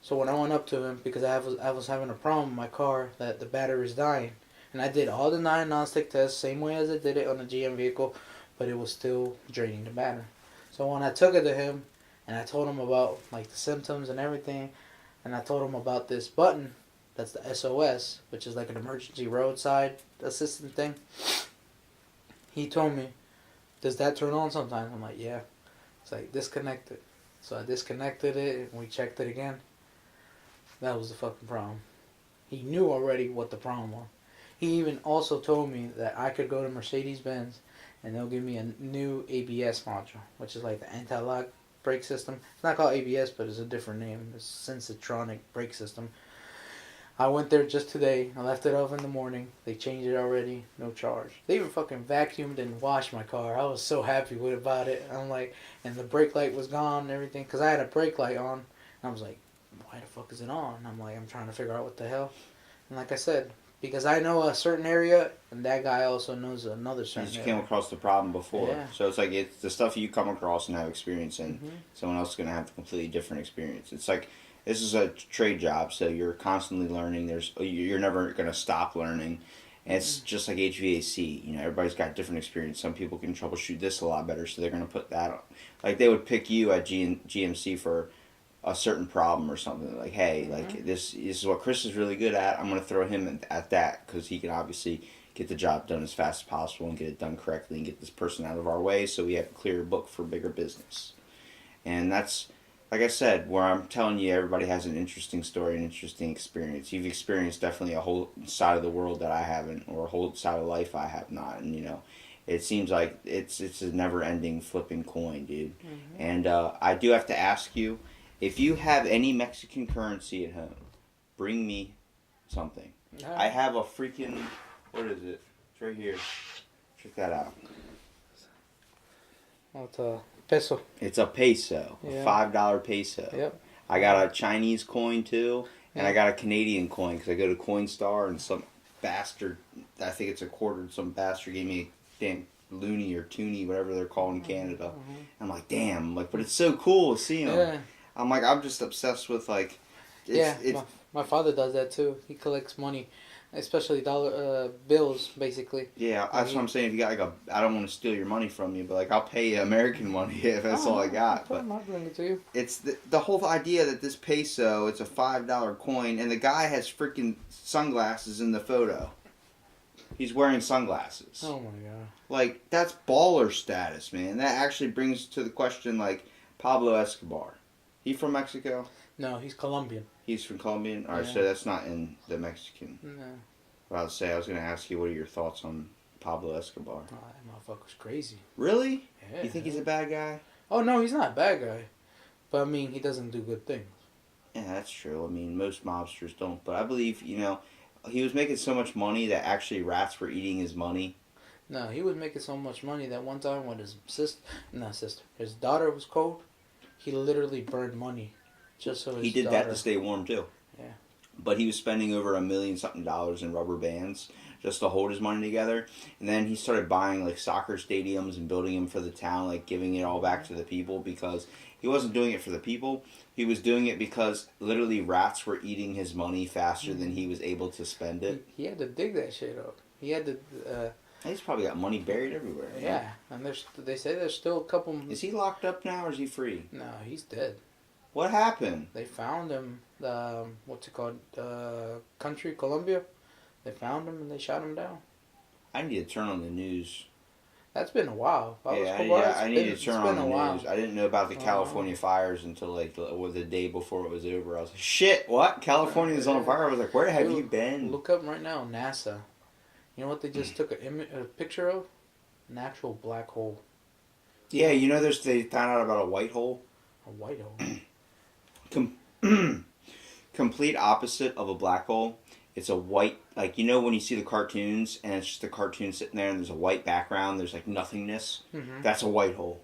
S3: So when I went up to him, because I was having a problem with my car, that the battery was dying. And I did all the 9 non-stick tests, same way as I did it on the GM vehicle, but it was still draining the battery. So when I took it to him, and I told him about like the symptoms and everything, and I told him about this button, that's the SOS, which is like an emergency roadside assistant thing. He told me, does that turn on sometimes? I'm like, yeah. It's like, disconnected. So I disconnected it, and we checked it again. That was the fucking problem. He knew already what the problem was. He even also told me that I could go to Mercedes-Benz, and they'll give me a new ABS module, which is like the anti-lock brake system. It's not called ABS, but it's a different name. It's Sensitronic brake system. I went there just today. I left it off in the morning. They changed it already. No charge. They even fucking vacuumed and washed my car. I was so happy about it. I'm like, and the brake light was gone and everything. Because I had a brake light on. And I was like, why the fuck is it on? And I'm like, I'm trying to figure out what the hell. And like I said, because I know a certain area, and that guy also knows another certain area.
S2: You just came across the problem before.
S3: Yeah.
S2: So it's like, it's the stuff you come across and have experience in. Someone else is going to have a completely different experience. It's like, this is a trade job, so you're constantly learning. You're never going to stop learning. And it's just like HVAC. You know, everybody's got different experience. Some people can troubleshoot this a lot better, so they're going to put that on. Like, they would pick you at GMC for a certain problem or something. Like, hey, like, this is what Chris is really good at. I'm going to throw him at that, because he can obviously get the job done as fast as possible and get it done correctly and get this person out of our way, so we have a clearer book for bigger business. And that's, like I said, where I'm telling you, everybody has an interesting story, an interesting experience. You've experienced definitely a whole side of the world that I haven't, or a whole side of life I have not. And, you know, it seems like it's a never-ending flipping coin, dude. And I do have to ask you, if you have any Mexican currency at home, bring me something. I have a freaking, what is it? It's right here. Check that out.
S3: Oh, it's a peso.
S2: It's a peso, a $5 peso.
S3: Yep.
S2: I got a Chinese coin too, and I got a Canadian coin because I go to Coinstar and some bastard, I think it's a quarter, some bastard gave me a damn loony or toonie, whatever they're called in Canada. I'm like, damn, I'm like, but it's so cool to see them.
S3: Yeah.
S2: I'm like, I'm just obsessed with like,
S3: my father does that too. He collects money, especially dollar bills, basically.
S2: Yeah, that's what I'm saying. If you got like I don't want to steal your money from you, but like I'll pay you American money if that's all I got. But
S3: I'll bring it to you.
S2: It's the whole idea that this peso, it's a $5 coin, and the guy has freaking sunglasses in the photo. He's wearing sunglasses.
S3: Oh my god!
S2: Like, that's baller status, man. That actually brings to the question, like, Pablo Escobar. He from Mexico?
S3: No, he's Colombian.
S2: He's from Colombian? Alright, so that's not in the Mexican.
S3: No.
S2: Well, I was going to ask you, what are your thoughts on Pablo Escobar?
S3: Oh, that motherfucker's crazy.
S2: Really?
S3: Yeah.
S2: You think he's a bad guy?
S3: Oh, no, he's not a bad guy. But, I mean, he doesn't do good things.
S2: Yeah, that's true. I mean, most mobsters don't. But I believe, you know, he was making so much money that actually rats were eating his money.
S3: No, he was making so much money that one time when his daughter was cold, he literally burned money just so his
S2: He did
S3: daughter...
S2: that to stay warm, too.
S3: Yeah.
S2: But he was spending over $1 million something in rubber bands just to hold his money together. And then he started buying like soccer stadiums and building them for the town, like giving it all back to the people, because he wasn't doing it for the people. He was doing it because literally rats were eating his money faster than he was able to spend it.
S3: He had to dig that shit up. He had to
S2: He's probably got money buried everywhere.
S3: Yeah, and they say there's still a couple.
S2: Is he locked up now, or is he free?
S3: No, he's dead.
S2: What happened?
S3: They found him. What's it called? Country, Colombia. They found him and they shot him down.
S2: I need to turn on the news.
S3: That's been a while.
S2: I need to turn on the news. I didn't know about the California fires until like the day before it was over. I was like, shit, what? California's on fire? I was like, where have you been?
S3: Look up right now, NASA. You know what they just took a picture of? An actual black hole.
S2: Yeah, you know they found out about a white hole?
S3: A white hole?
S2: Complete opposite of a black hole. It's a white, like, you know when you see the cartoons and it's just a cartoon sitting there and there's a white background, there's like nothingness? Mm-hmm. That's a white hole.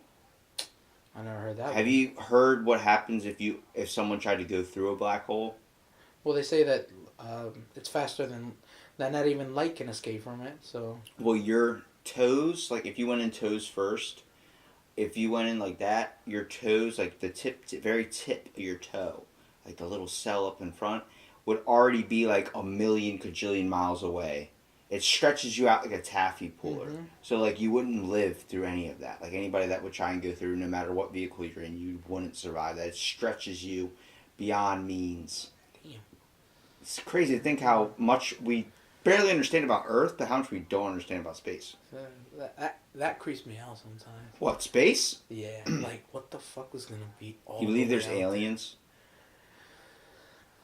S3: I never heard that.
S2: Have you heard what happens if someone tried to go through a black hole?
S3: Well, they say that it's faster than not even light can escape from it, so...
S2: Well, your toes, like if you went in toes first, if you went in like that, your toes, like the very tip of your toe, like the little cell up in front, would already be like a million kajillion miles away. It stretches you out like a taffy puller. Mm-hmm. So like you wouldn't live through any of that. Like anybody that would try and go through, no matter what vehicle you're in, you wouldn't survive that. It stretches you beyond means. Damn. It's crazy to think how much we barely understand about Earth, but how much we don't understand about space.
S3: That creeps me out sometimes.
S2: What, space?
S3: Yeah, like what the fuck was gonna be all?
S2: You believe there's aliens?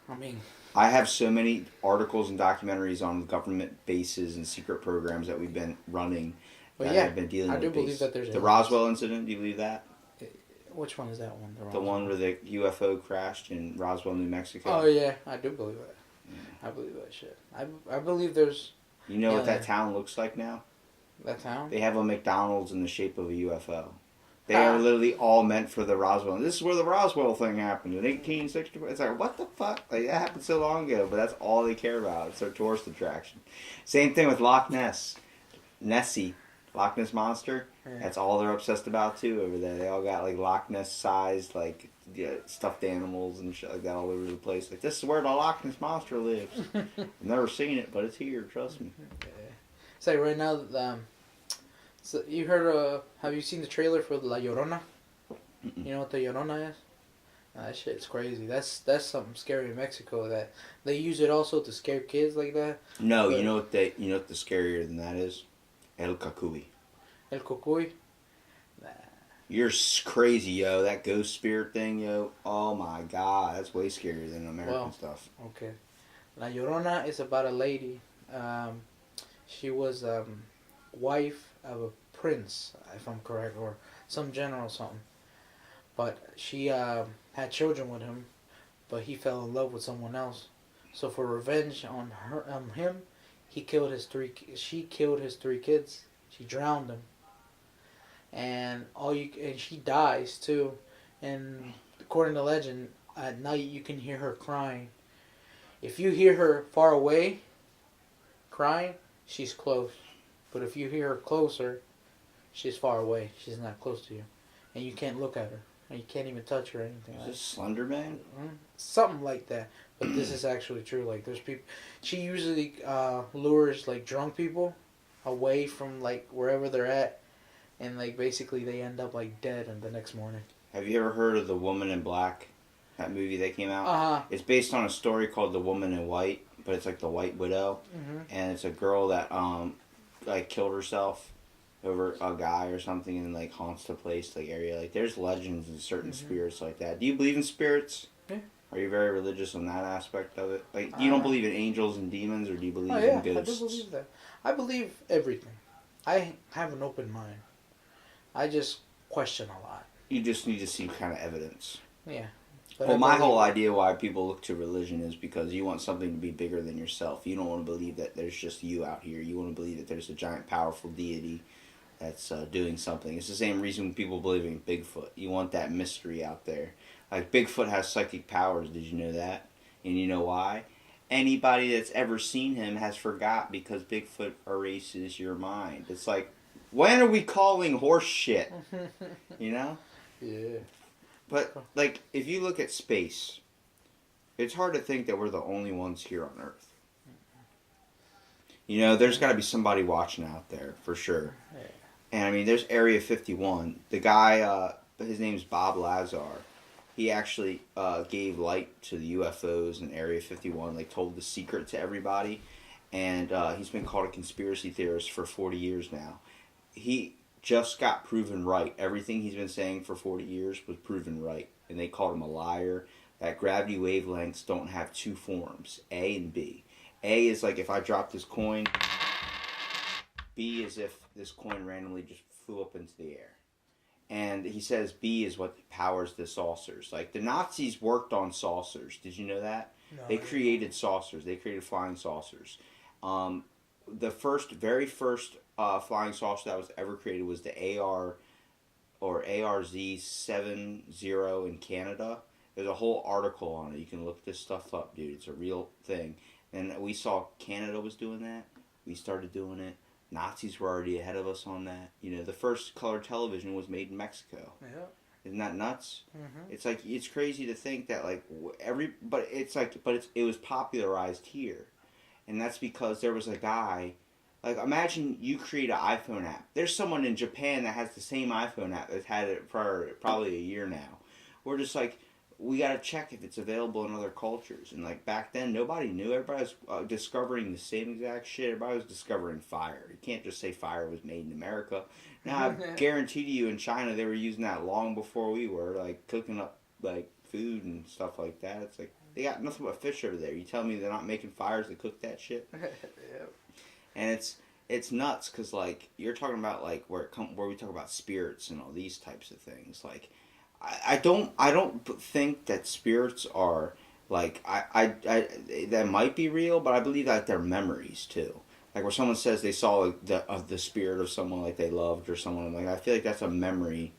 S3: I mean,
S2: I have so many articles and documentaries on government bases and secret programs that we've been running.
S3: But yeah,
S2: have been dealing
S3: I
S2: with
S3: do believe that there's
S2: the Roswell incident. Do you believe that?
S3: Which one is that one?
S2: The one where the UFO crashed in Roswell, New Mexico.
S3: Oh yeah, I do believe that. Yeah. I believe that shit. I believe there's.
S2: You know what that town looks like now?
S3: That town?
S2: They have a McDonald's in the shape of a UFO. They are literally all meant for the Roswell. And this is where the Roswell thing happened in 1864. It's like, what the fuck? Like, that happened so long ago, but that's all they care about. It's their tourist attraction. Same thing with Loch Ness. Nessie. Loch Ness Monster. Yeah. That's all they're obsessed about, too, over there. They all got, like, Loch Ness-sized, like, stuffed animals and shit like that all over the place. Like, this is where the Loch Ness Monster lives. I've never seen it, but it's here. Trust me.
S3: Yeah. Say, right now, so you heard, have you seen the trailer for La Llorona? Mm-mm. You know what the Llorona is? That shit's crazy. That's something scary in Mexico, that they use it also to scare kids like that.
S2: No, but, you know what the scarier than that is? El Cucuy.
S3: El Cucuy? Nah.
S2: You're crazy, yo. That ghost spirit thing, yo. Oh my god, that's way scarier than American stuff.
S3: Okay. La Llorona is about a lady. She was wife of a prince, if I'm correct, or some general something. But she had children with him, but he fell in love with someone else. So for revenge on him, she killed his three kids. She drowned them. And she dies too. And according to legend, at night you can hear her crying. If you hear her far away crying, she's close. But if you hear her closer, she's far away. She's not close to you. And you can't look at her. And you can't even touch her or anything.
S2: Is this Slender Man?
S3: Something like that. But this is actually true. Like, there's people... She usually lures, like, drunk people away from, like, wherever they're at. And, like, basically they end up, like, dead the next morning.
S2: Have you ever heard of The Woman in Black? That movie that came out?
S3: Uh-huh.
S2: It's based on a story called The Woman in White. But it's like The White Widow. Mm-hmm. And it's a girl that... like killed herself over a guy or something and like haunts the place, like area. Like there's legends and certain spirits like that. Do you believe in spirits? Yeah. Are you very religious on that aspect of it? Like you don't believe in angels and demons, or do you believe in ghosts?
S3: I do believe that. I believe everything. I have an open mind. I just question a lot.
S2: You just need to see kind of evidence.
S3: Yeah.
S2: Well, my whole idea why people look to religion is because you want something to be bigger than yourself. You don't want to believe that there's just you out here. You want to believe that there's a giant, powerful deity that's doing something. It's the same reason people believe in Bigfoot. You want that mystery out there. Like, Bigfoot has psychic powers. Did you know that? And you know why? Anybody that's ever seen him has forgot because Bigfoot erases your mind. It's like, when are we calling horse shit? You know?
S3: Yeah.
S2: But, like, if you look at space, it's hard to think that we're the only ones here on Earth. You know, there's got to be somebody watching out there for sure.
S3: Yeah.
S2: And I mean, there's Area 51. The guy, his name's Bob Lazar. He actually gave light to the UFOs in Area 51. Like, told the secret to everybody. And he's been called a conspiracy theorist for 40 years now. He just got proven right. Everything he's been saying for 40 years was proven right. And they called him a liar. That gravity wavelengths don't have two forms, A and B. A is like if I drop this coin. B is if this coin randomly just flew up into the air. And he says B is what powers the saucers. Like, the Nazis worked on saucers. Did you know that?
S3: No,
S2: they created saucers. They created flying saucers. The very first flying saucer that was ever created was the AR or ARZ-70 in Canada. There's a whole article on it. You can look this stuff up, dude. It's a real thing. And we saw Canada was doing that. We started doing it. Nazis were already ahead of us on that. You know, the first color television was made in Mexico.
S3: Yeah.
S2: Isn't that nuts?
S3: Mm-hmm.
S2: It's like, it's crazy to think that like it was popularized here, and that's because there was a guy. Like, imagine you create an iPhone app. There's someone in Japan that has the same iPhone app that's had it for probably a year now. We're just like, we gotta check if it's available in other cultures. And like back then, nobody knew. Everybody was discovering the same exact shit. Everybody was discovering fire. You can't just say fire was made in America. Now I guarantee to you, in China they were using that long before we were, like cooking up like food and stuff like that. It's like they got nothing but fish over there. You tell me they're not making fires to cook that shit?
S3: Yep.
S2: And it's nuts because like you're talking about like where we talk about spirits and all these types of things. Like I don't think that spirits are like I that might be real, but I believe that they're memories too. Like where someone says they saw the spirit of someone like they loved or someone, like I feel like that's a memory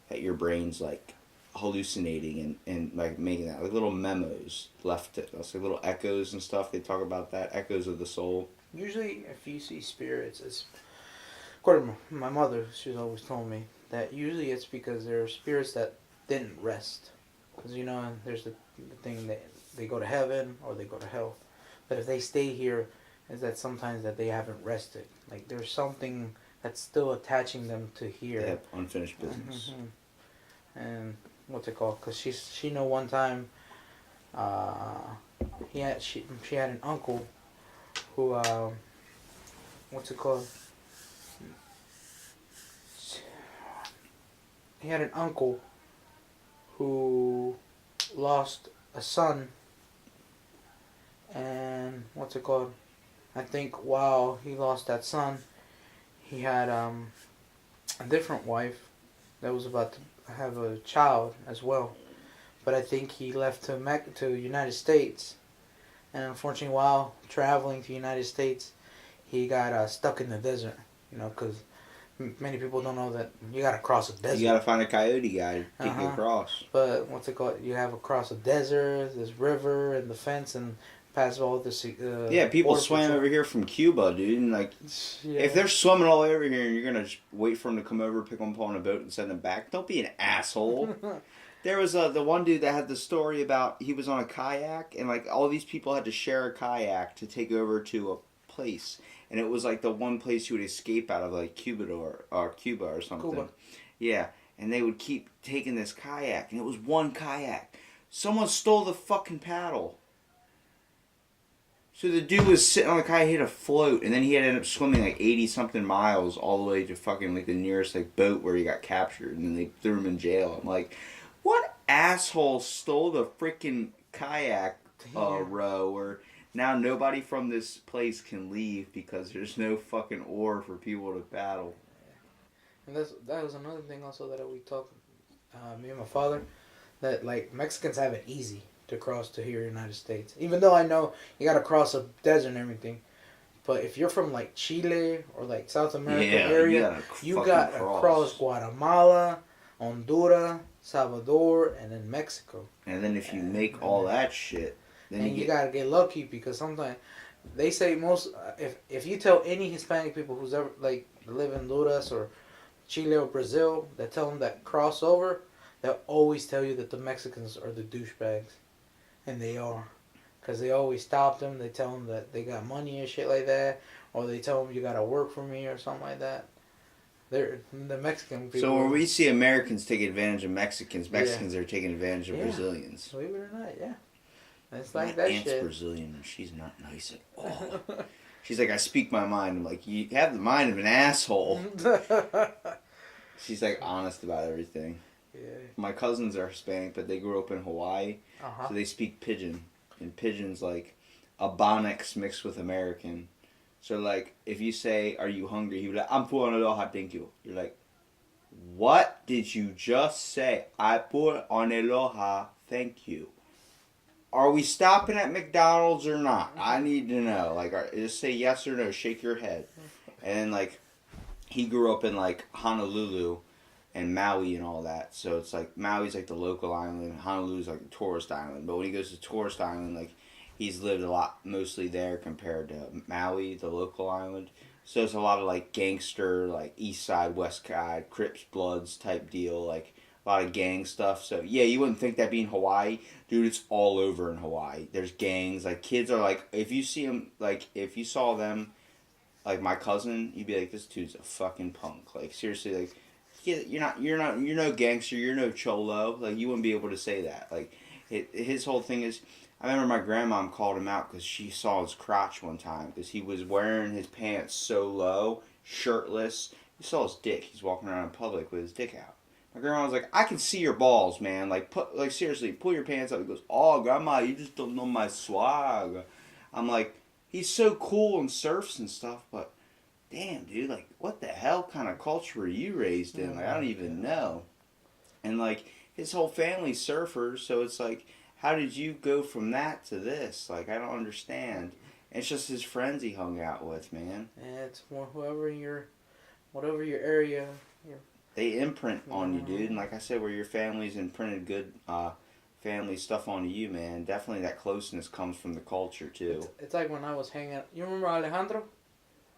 S2: that your brain's like hallucinating and like making that like little memos left to us, like little echoes and stuff. They talk about that, echoes of the soul.
S3: Usually, if you see spirits, it's according to my mother. She's always told me that usually it's because there are spirits that didn't rest. Because, you know, there's the thing that they go to heaven or they go to hell. But if they stay here, is that sometimes that they haven't rested. Like, there's something that's still attaching them to here.
S2: They have unfinished business.
S3: Mm-hmm. And what's it called? Because she know one time she had an uncle who, what's it called? He had an uncle who lost a son, and what's it called? I think while he lost that son, he had a different wife that was about to have a child as well. But I think he left to United States, and unfortunately, while traveling to United States, he got stuck in the desert. You know, because many people don't know that you gotta cross a desert.
S2: You gotta find a coyote guy to take you across.
S3: But what's it called? You have across a desert, this river, and the fence, and pass all this.
S2: Yeah, people swam over here from Cuba, dude. And like, if they're swimming all over here, and you're gonna just wait for them to come over, pick them up on a boat, and send them back, don't be an asshole. There was the one dude that had the story about he was on a kayak, and like all these people had to share a kayak to take over to a place. And it was like the one place you would escape out of, like Cuba or something. Cuba. Yeah, and they would keep taking this kayak, and it was one kayak. Someone stole the fucking paddle. So the dude was sitting on the kayak, he had a float, and then he had to end up swimming like 80-something miles all the way to fucking like the nearest like boat where he got captured, and then they threw him in jail. I'm like, what asshole stole the freaking kayak row or... Now nobody from this place can leave because there's no fucking oar for people to paddle.
S3: And that was another thing also that we talked, me and my father, that like Mexicans have it easy to cross to here in the United States. Even though I know you gotta cross a desert and everything, but if you're from like Chile or like South America area, you gotta cross Guatemala, Honduras, Salvador, and then Mexico.
S2: And then if you make all that shit.
S3: And you gotta get lucky because sometimes they say if you tell any Hispanic people who's ever like live in Honduras or Chile or Brazil that tell them that cross over, they'll always tell you that the Mexicans are the douchebags, and they are, because they always stop them. They tell them that they got money and shit like that, or they tell them you gotta work for me or something like that. They're the Mexican people.
S2: So when we see Americans take advantage of Mexicans, Mexicans are taking advantage of Brazilians.
S3: Believe it or not, yeah. It's like
S2: my
S3: that
S2: aunt's
S3: shit.
S2: Brazilian and she's not nice at all. She's like, I speak my mind. I'm like, you have the mind of an asshole. She's like honest about everything.
S3: Yeah.
S2: My cousins are Hispanic, but they grew up in Hawaii, so they speak Pidgin. And Pidgin's like Ebonics mixed with American. So like, if you say, "Are you hungry?" He would be like, "I'm full on aloha, thank you." You're like, "What did you just say?" "I put on aloha, thank you." Are we stopping at McDonald's or not? I need to know. Like, just say yes or no. Shake your head. And then like, he grew up in like Honolulu and Maui and all that. So it's like Maui's like the local island, Honolulu's like the tourist island. But when he goes to tourist island, like he's lived a lot mostly there compared to Maui, the local island. So it's a lot of like gangster, like East Side, West Side, Crips, Bloods type deal, like a lot of gang stuff. So yeah, you wouldn't think that being Hawaii, dude. It's all over in Hawaii. There's gangs. Like kids are like, if you see them, like if you saw them, like my cousin, you'd be like, this dude's a fucking punk. Like seriously, like. Yeah, you're no gangster, you're no cholo. Like, you wouldn't be able to say that. Like, his whole thing is, I remember my grandmom called him out because she saw his crotch one time because he was wearing his pants so low, shirtless. You saw his dick. He's walking around in public with his dick out. My grandma was like, I can see your balls, man. Like, seriously, pull your pants up. He goes, oh, grandma, you just don't know my swag. I'm like, he's so cool and surfs and stuff, but damn, dude, like, what the hell kind of culture were you raised in? Like, I don't even know. And, like, his whole family's surfers, so it's like, how did you go from that to this? Like, I don't understand. And it's just his friends he hung out with, man.
S3: Yeah, it's whatever your area.
S2: They imprint on you, dude. And like I said, where your family's imprinted good family stuff onto you, man, definitely that closeness comes from the culture, too.
S3: It's like when I was hanging out. You remember Alejandro?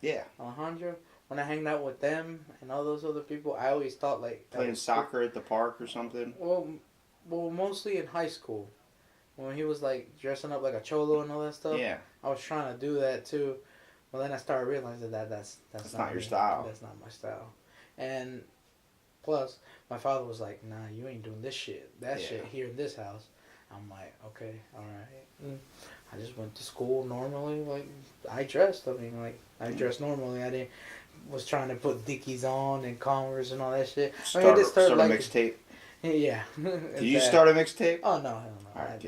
S2: Yeah.
S3: Alejandro? When I hanged out with them and all those other people, I always thought like...
S2: Playing soccer at the park or something?
S3: Well, mostly in high school. When he was like dressing up like a cholo and all that stuff.
S2: Yeah.
S3: I was trying to do that too. But then I started realizing that's
S2: not your style.
S3: That's not my style. And plus, my father was like, nah, you ain't doing this shit. That shit here in this house. I'm like, okay, alright. I just went to school normally, like, I dressed. I mean, like, I dressed normally. I was trying to put Dickies on and Converse and all that shit.
S2: Start a mixtape?
S3: Yeah.
S2: Did you start a mixtape?
S3: Oh, no, hell no.
S2: Alright,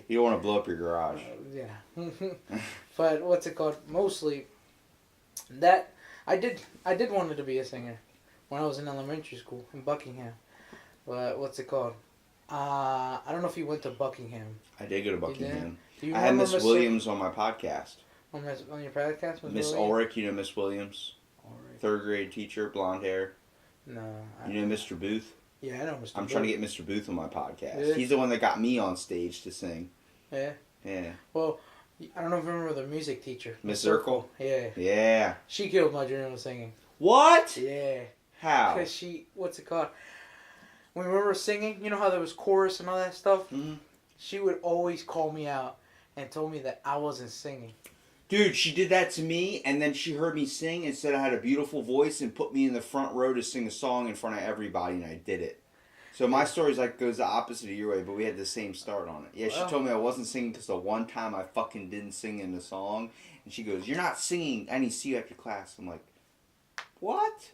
S2: you don't want to blow up your garage.
S3: Yeah. But what's it called? Mostly, that, I did want to be a singer when I was in elementary school in Buckingham. But what's it called? I don't know if you went to Buckingham.
S2: I did go to Buckingham.
S3: I
S2: had Miss Williams on my podcast.
S3: On your podcast?
S2: Miss Ulrich, you know Miss Williams? Ulrich. 3rd grade teacher, blonde hair.
S3: No.
S2: You know Mr. Booth?
S3: Yeah, I know Mr. Booth.
S2: I'm trying to get Mr. Booth on my podcast.
S3: Yeah.
S2: He's the one that got me on stage to sing.
S3: Yeah?
S2: Yeah.
S3: Well, I don't know if you remember the music teacher.
S2: Miss Zirkle?
S3: Yeah.
S2: Yeah.
S3: She killed my dream of singing.
S2: What?
S3: Yeah.
S2: How?
S3: Because what's it called? When we were singing, you know how there was chorus and all that stuff?
S2: Mm-hmm.
S3: She would always call me out and told me that I wasn't singing.
S2: Dude, she did that to me, and then she heard me sing and said I had a beautiful voice and put me in the front row to sing a song in front of everybody, and I did it. So my story's like goes the opposite of your way, but we had the same start on it. Yeah, she told me I wasn't singing because the one time I fucking didn't sing in the song, and she goes, "You're not singing. I need to see you after class." I'm like, "What?"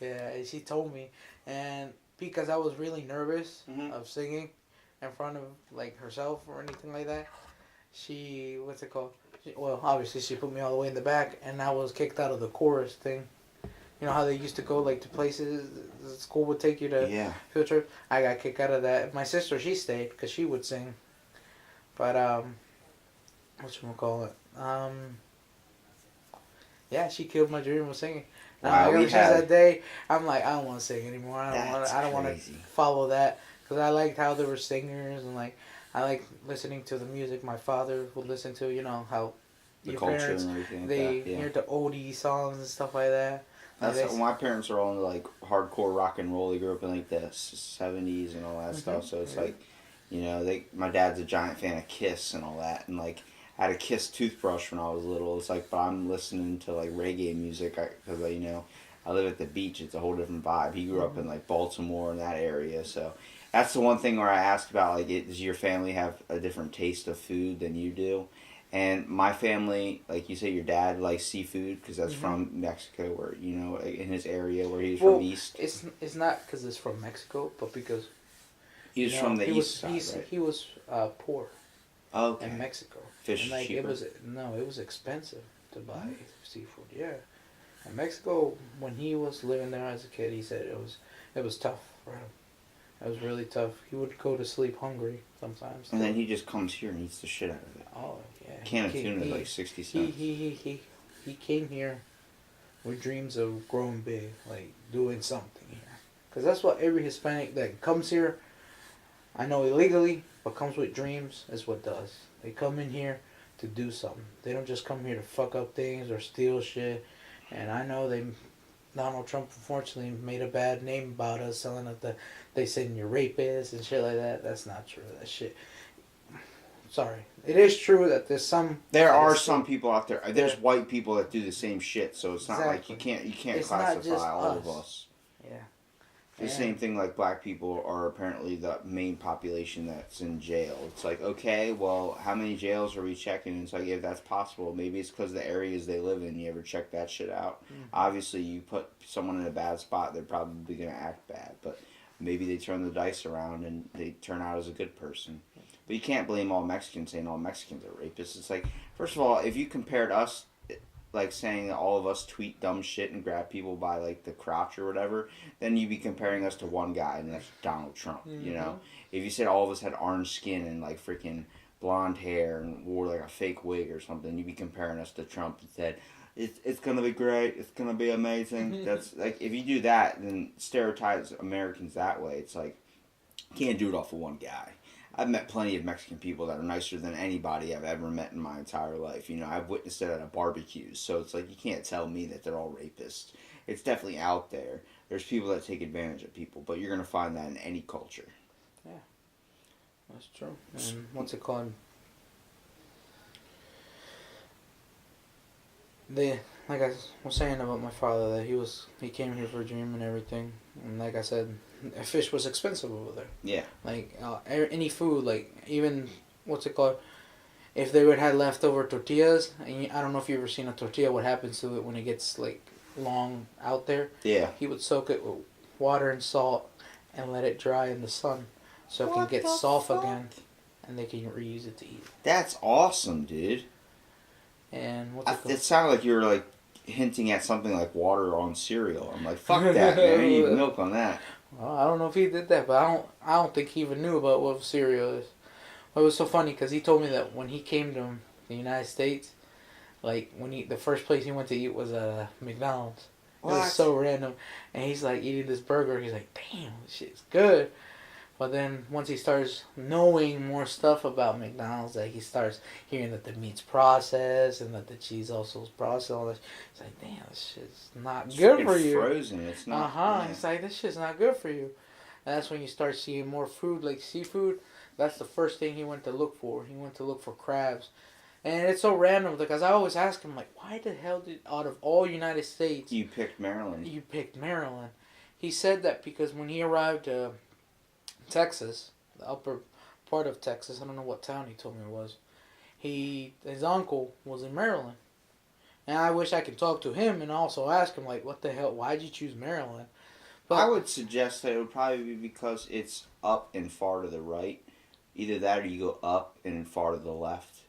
S3: Yeah, and she told me, and because I was really nervous of singing in front of like herself or anything like that, what's it called? Well, obviously she put me all the way in the back, and I was kicked out of the chorus thing. You know how they used to go like to places the school would take you to field trip? I got kicked out of that. My sister, she stayed because she would sing. But whatchamacallit? Yeah, she killed my dream of singing.
S2: Wow,
S3: ever since that day, I'm like, I don't want to sing anymore. I don't want to follow that because I liked how there were singers and like I like listening to the music my father would listen to. You know how
S2: the
S3: your
S2: culture
S3: parents
S2: and everything.
S3: they hear the oldie songs and stuff like that.
S2: That's how, my parents are all into like hardcore rock and roll. They grew up in like the 70s and all that stuff. So it's like, you know, my dad's a giant fan of Kiss and all that. And like had a Kiss toothbrush when I was little. It's like, but I'm listening to like reggae music because I live at the beach. It's a whole different vibe. He grew up in like Baltimore in that area, so that's the one thing where I asked about like, does your family have a different taste of food than you do? And my family, like you say, your dad likes seafood because that's from Mexico, where in his area where he's from east.
S3: It's not because it's from Mexico, but because
S2: He's from the east side, right?
S3: He was poor in Mexico.
S2: Fish
S3: and like
S2: cheaper?
S3: it was expensive to buy seafood. Yeah, in Mexico, when he was living there as a kid, he said it was tough for him. It was really tough. He would go to sleep hungry sometimes.
S2: And then he just comes here and eats the shit out of it.
S3: Oh yeah.
S2: Can of tuna is like 60 cents.
S3: He came here with dreams of growing big, like doing something here. Because that's what every Hispanic that comes here, I know illegally, but comes with dreams is what does. They come in here to do something. They don't just come here to fuck up things or steal shit. And I know Donald Trump unfortunately made a bad name about us, selling that they saying you're rapists and shit like that. That's not true. That shit. Sorry. It is true that there
S2: are some people out there. There's white people that do the same shit, so it's not like you can't classify all of us.
S3: Yeah.
S2: The same thing, like black people are apparently the main population that's in jail. It's like, okay, well, how many jails are we checking? It's like, if that's possible, maybe it's because the areas they live in. You ever check that shit out? Obviously, you put someone in a bad spot, they're probably going to act bad. But maybe they turn the dice around and they turn out as a good person. But you can't blame all Mexicans saying all Mexicans are rapists. It's like, first of all, if you compared us, like saying that all of us tweet dumb shit and grab people by like the crotch or whatever, then you'd be comparing us to one guy, and that's Donald Trump. You know, if you said all of us had orange skin and like freaking blonde hair and wore like a fake wig or something, you'd be comparing us to Trump and said it's gonna be great, it's gonna be amazing. That's like, if you do that, then stereotypes Americans that way. It's like, you can't do it off of one guy. I've met plenty of Mexican people that are nicer than anybody I've ever met in my entire life. I've witnessed it at a barbecue. So it's like, you can't tell me that they're all rapists. It's definitely out there. There's people that take advantage of people, but you're going to find that in any culture.
S3: Yeah, that's true. And what's it called? Like I was saying about my father, that he came here for a dream and everything. And like I said, fish was expensive over there.
S2: Yeah.
S3: Like any food, like even what's it called? If they would have leftover tortillas, and I don't know if you ever seen a tortilla, what happens to it when it gets like long out there?
S2: Yeah.
S3: He would soak it with water and salt and let it dry in the sun, so it can get soft again, and they can reuse it to eat.
S2: That's awesome, dude.
S3: And what's it called?
S2: It sounded like you were like hinting at something like water on cereal. I'm like, fuck that, man. You need milk on that.
S3: Well, I don't know if he did that, but I don't think he even knew about what cereal is. But it was so funny because he told me that when he came to the United States, like the first place he went to eat was McDonald's. What? It was so random, and he's like eating this burger. He's like, "Damn, this shit's good." But then once he starts knowing more stuff about McDonald's, like he starts hearing that the meat's processed and that the cheese also is processed. All this, he's like, "Damn, this shit's not good for you."
S2: Frozen, it's not.
S3: Yeah. He's like, "This shit's not good for you." And that's when you start seeing more food, like seafood. That's the first thing he went to look for. He went to look for crabs, and it's so random because I always ask him, like, "Why the hell did out of all United States
S2: you picked Maryland?"
S3: You picked Maryland. He said that because when he arrived. Texas, the upper part of Texas, I don't know what town he told me it was. His uncle was in Maryland. And I wish I could talk to him and also ask him, like, what the hell, why'd you choose Maryland? But
S2: I would suggest that it would probably be because it's up and far to the right. Either that or you go up and far to the left.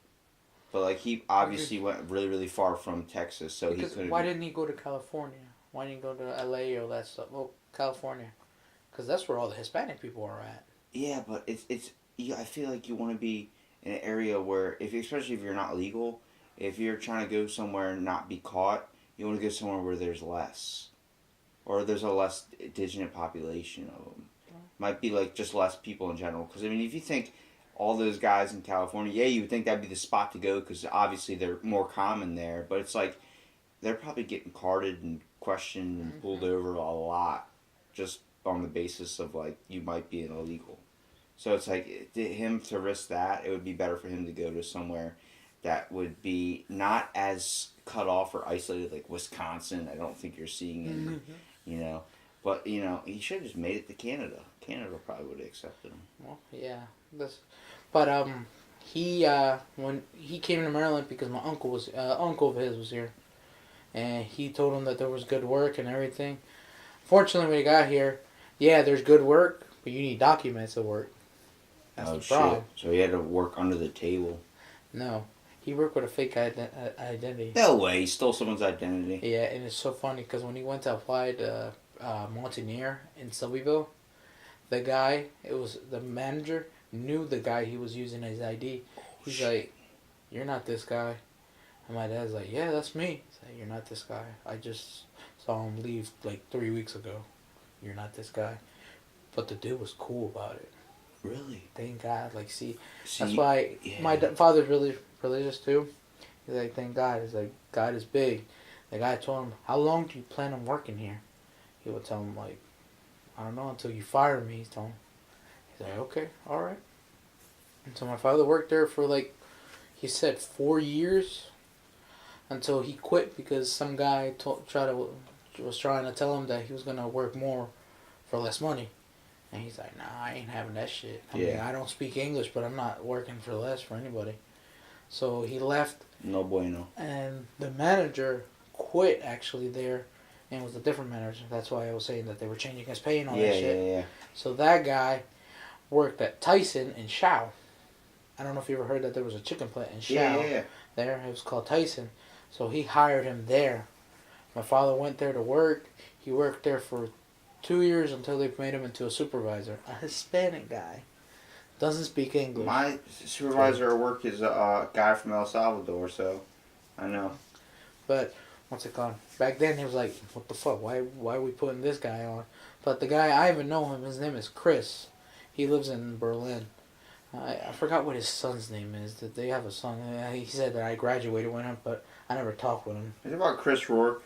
S2: But, like, he obviously went really, really far from Texas, so he couldn't...
S3: Why didn't he go to California? Why didn't he go to LA or that stuff? Well, California. Because that's where all the Hispanic people are at.
S2: Yeah, but I feel like you want to be in an area where, especially if you're not legal, if you're trying to go somewhere and not be caught, you want to go somewhere where there's less. Or there's a less indigenous population of them. Might be like just less people in general. Because, I mean, if you think all those guys in California, yeah, you would think that'd be the spot to go because obviously they're more common there. But it's like they're probably getting carded and questioned and pulled over a lot just on the basis of like you might be an illegal. So it's like him to risk that, it would be better for him to go to somewhere that would be not as cut off or isolated like Wisconsin. I don't think you're seeing it, you know. But, you know, he should have just made it to Canada. Canada probably would have accepted him.
S3: Well, yeah. But he when he came to Maryland because my uncle of his was here, and he told him that there was good work and everything. Fortunately, when he got here, yeah, there's good work, but you need documents to work. That's the problem.
S2: So he had to work under the table.
S3: No, he worked with a fake identity.
S2: No way, he stole someone's identity.
S3: Yeah, and it's so funny because when he went to apply to Mountaineer in Sylvieville, the manager knew the guy he was using his ID. He's like, "You're not this guy." And my dad's like, "Yeah, that's me." He's like, "You're not this guy. I just saw him leave like 3 weeks ago. You're not this guy." But the dude was cool about it.
S2: Really?
S3: Thank God. Like, see that's why my father's really religious too. He's like, thank God. He's like, God is big. The guy told him, "How long do you plan on working here?" He would tell him, like, "I don't know, until you fire me." He's telling him. He's like, "Okay, all right." And so my father worked there for like, he said 4 years, until he quit because some guy was trying to tell him that he was gonna work more for less money. And he's like, "Nah, I ain't having that shit. I mean, I don't speak English, but I'm not working for less for anybody." So he left.
S2: No bueno.
S3: And the manager quit actually there, and it was a different manager. That's why I was saying that they were changing his pay and all that shit.
S2: Yeah.
S3: So that guy worked at Tyson in Shaw. I don't know if you ever heard that there was a chicken plant in Shaw.
S2: Yeah.
S3: There, it was called Tyson. So he hired him there. My father went there to work. He worked there for 2 years until they made him into a supervisor. A Hispanic guy. Doesn't speak English.
S2: My supervisor at work is a guy from El Salvador, so I know.
S3: But, what's it called? Back then he was like, "What the fuck? Why are we putting this guy on?" But the guy, I even know him. His name is Chris. He lives in Berlin. I forgot what his son's name is. That they have a son. He said that I graduated with him, but I never talked with him.
S2: Is it about Chris Rourke?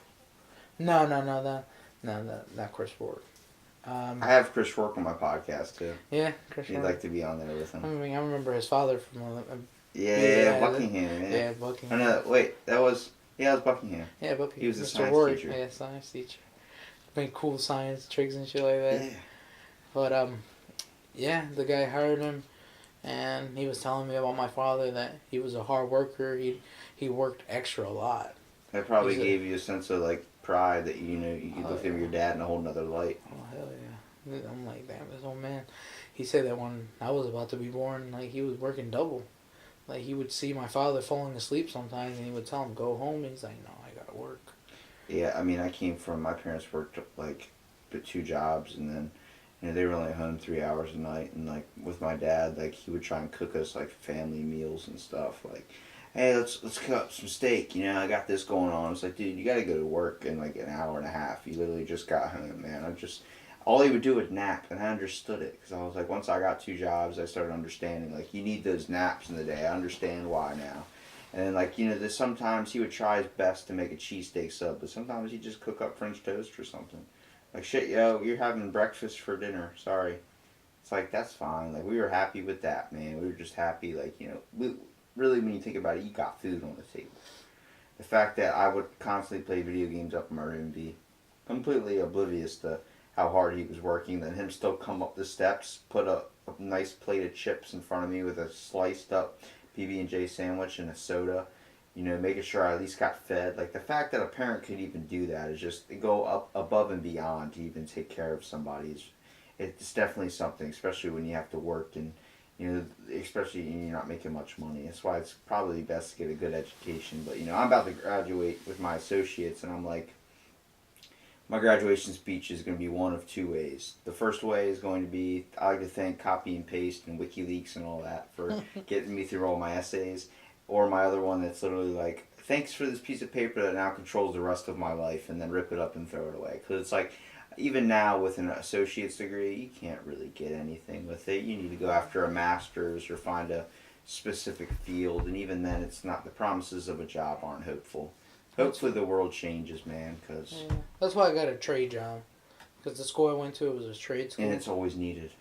S3: No, not Chris Rourke.
S2: I have Chris Rourke on my podcast too.
S3: Yeah, Chris Rourke.
S2: He'd like to be on there with him.
S3: I mean, I remember his father from.
S2: Buckingham.
S3: Yeah, Buckingham.
S2: Oh, no, wait, that was Buckingham.
S3: Yeah, Buckingham.
S2: He was a
S3: Mr.
S2: science
S3: Rourke.
S2: teacher.
S3: Yeah, science teacher. Made cool science tricks and shit like that.
S2: Yeah.
S3: But yeah, the guy hired him, and he was telling me about my father that he was a hard worker. He worked extra a lot.
S2: That probably gave you a sense of like pride that you looked at your dad in a whole nother light.
S3: Oh hell yeah! I'm like, damn, this old man. He said that when I was about to be born, like he was working double. Like he would see my father falling asleep sometimes, and he would tell him go home. And he's like, "No, I gotta work."
S2: Yeah, I mean, I came from my parents worked like 2 jobs, and then they were only home 3 hours a night. And like with my dad, like he would try and cook us like family meals and stuff. Like, hey, let's cook up some steak. I got this going on. It's like, dude, you got to go to work in like an hour and a half. You literally just got home, man. All he would do was nap, and I understood it because I was like, once I got 2 jobs, I started understanding like you need those naps in the day. I understand why now. And then like sometimes he would try his best to make a cheesesteak sub, but sometimes he'd just cook up French toast or something. Like, shit, yo, you're having breakfast for dinner. Sorry. It's like, that's fine. Like, we were happy with that, man. We were just happy, like, really, when you think about it, you got food on the table. The fact that I would constantly play video games up in my room and be completely oblivious to how hard he was working, then him still come up the steps, put a nice plate of chips in front of me with a sliced up PB&J sandwich and a soda, making sure I at least got fed. Like, the fact that a parent could even do that is just go up above and beyond to even take care of somebody. It's definitely something, especially when you have to work and, especially when you're not making much money. That's why it's probably best to get a good education. But, I'm about to graduate with my associates, and I'm like, my graduation speech is going to be one of 2 ways. The first way is going to be, I like to thank copy and paste and WikiLeaks and all that for getting me through all my essays. Or my other one that's literally like, thanks for this piece of paper that now controls the rest of my life, and then rip it up and throw it away. Because it's like, even now with an associate's degree, you can't really get anything with it. You need to go after a master's or find a specific field, and even then it's not, the promises of a job aren't hopeful. Hopefully the world changes, man, because...
S3: Yeah. That's why I got a trade job. Because the school I went to, it was a trade school.
S2: And it's always needed.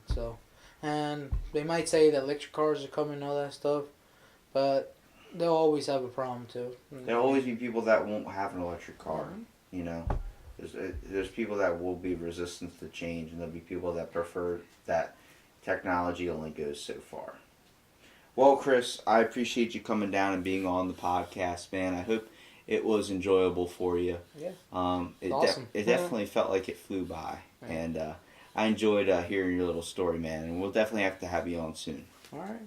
S3: So... And they might say that electric cars are coming and all that stuff. but they'll always have a problem too.
S2: There'll always be people that won't have an electric car. You know, there's people that will be resistant to change, and there'll be people that prefer that technology only goes so far. Well, Chris, I appreciate you coming down and being on the podcast, man. I hope it was enjoyable for you.
S3: Yeah.
S2: Awesome. It definitely felt like it flew by, and I enjoyed hearing your little story, man. And we'll definitely have to have you on soon.
S3: All right.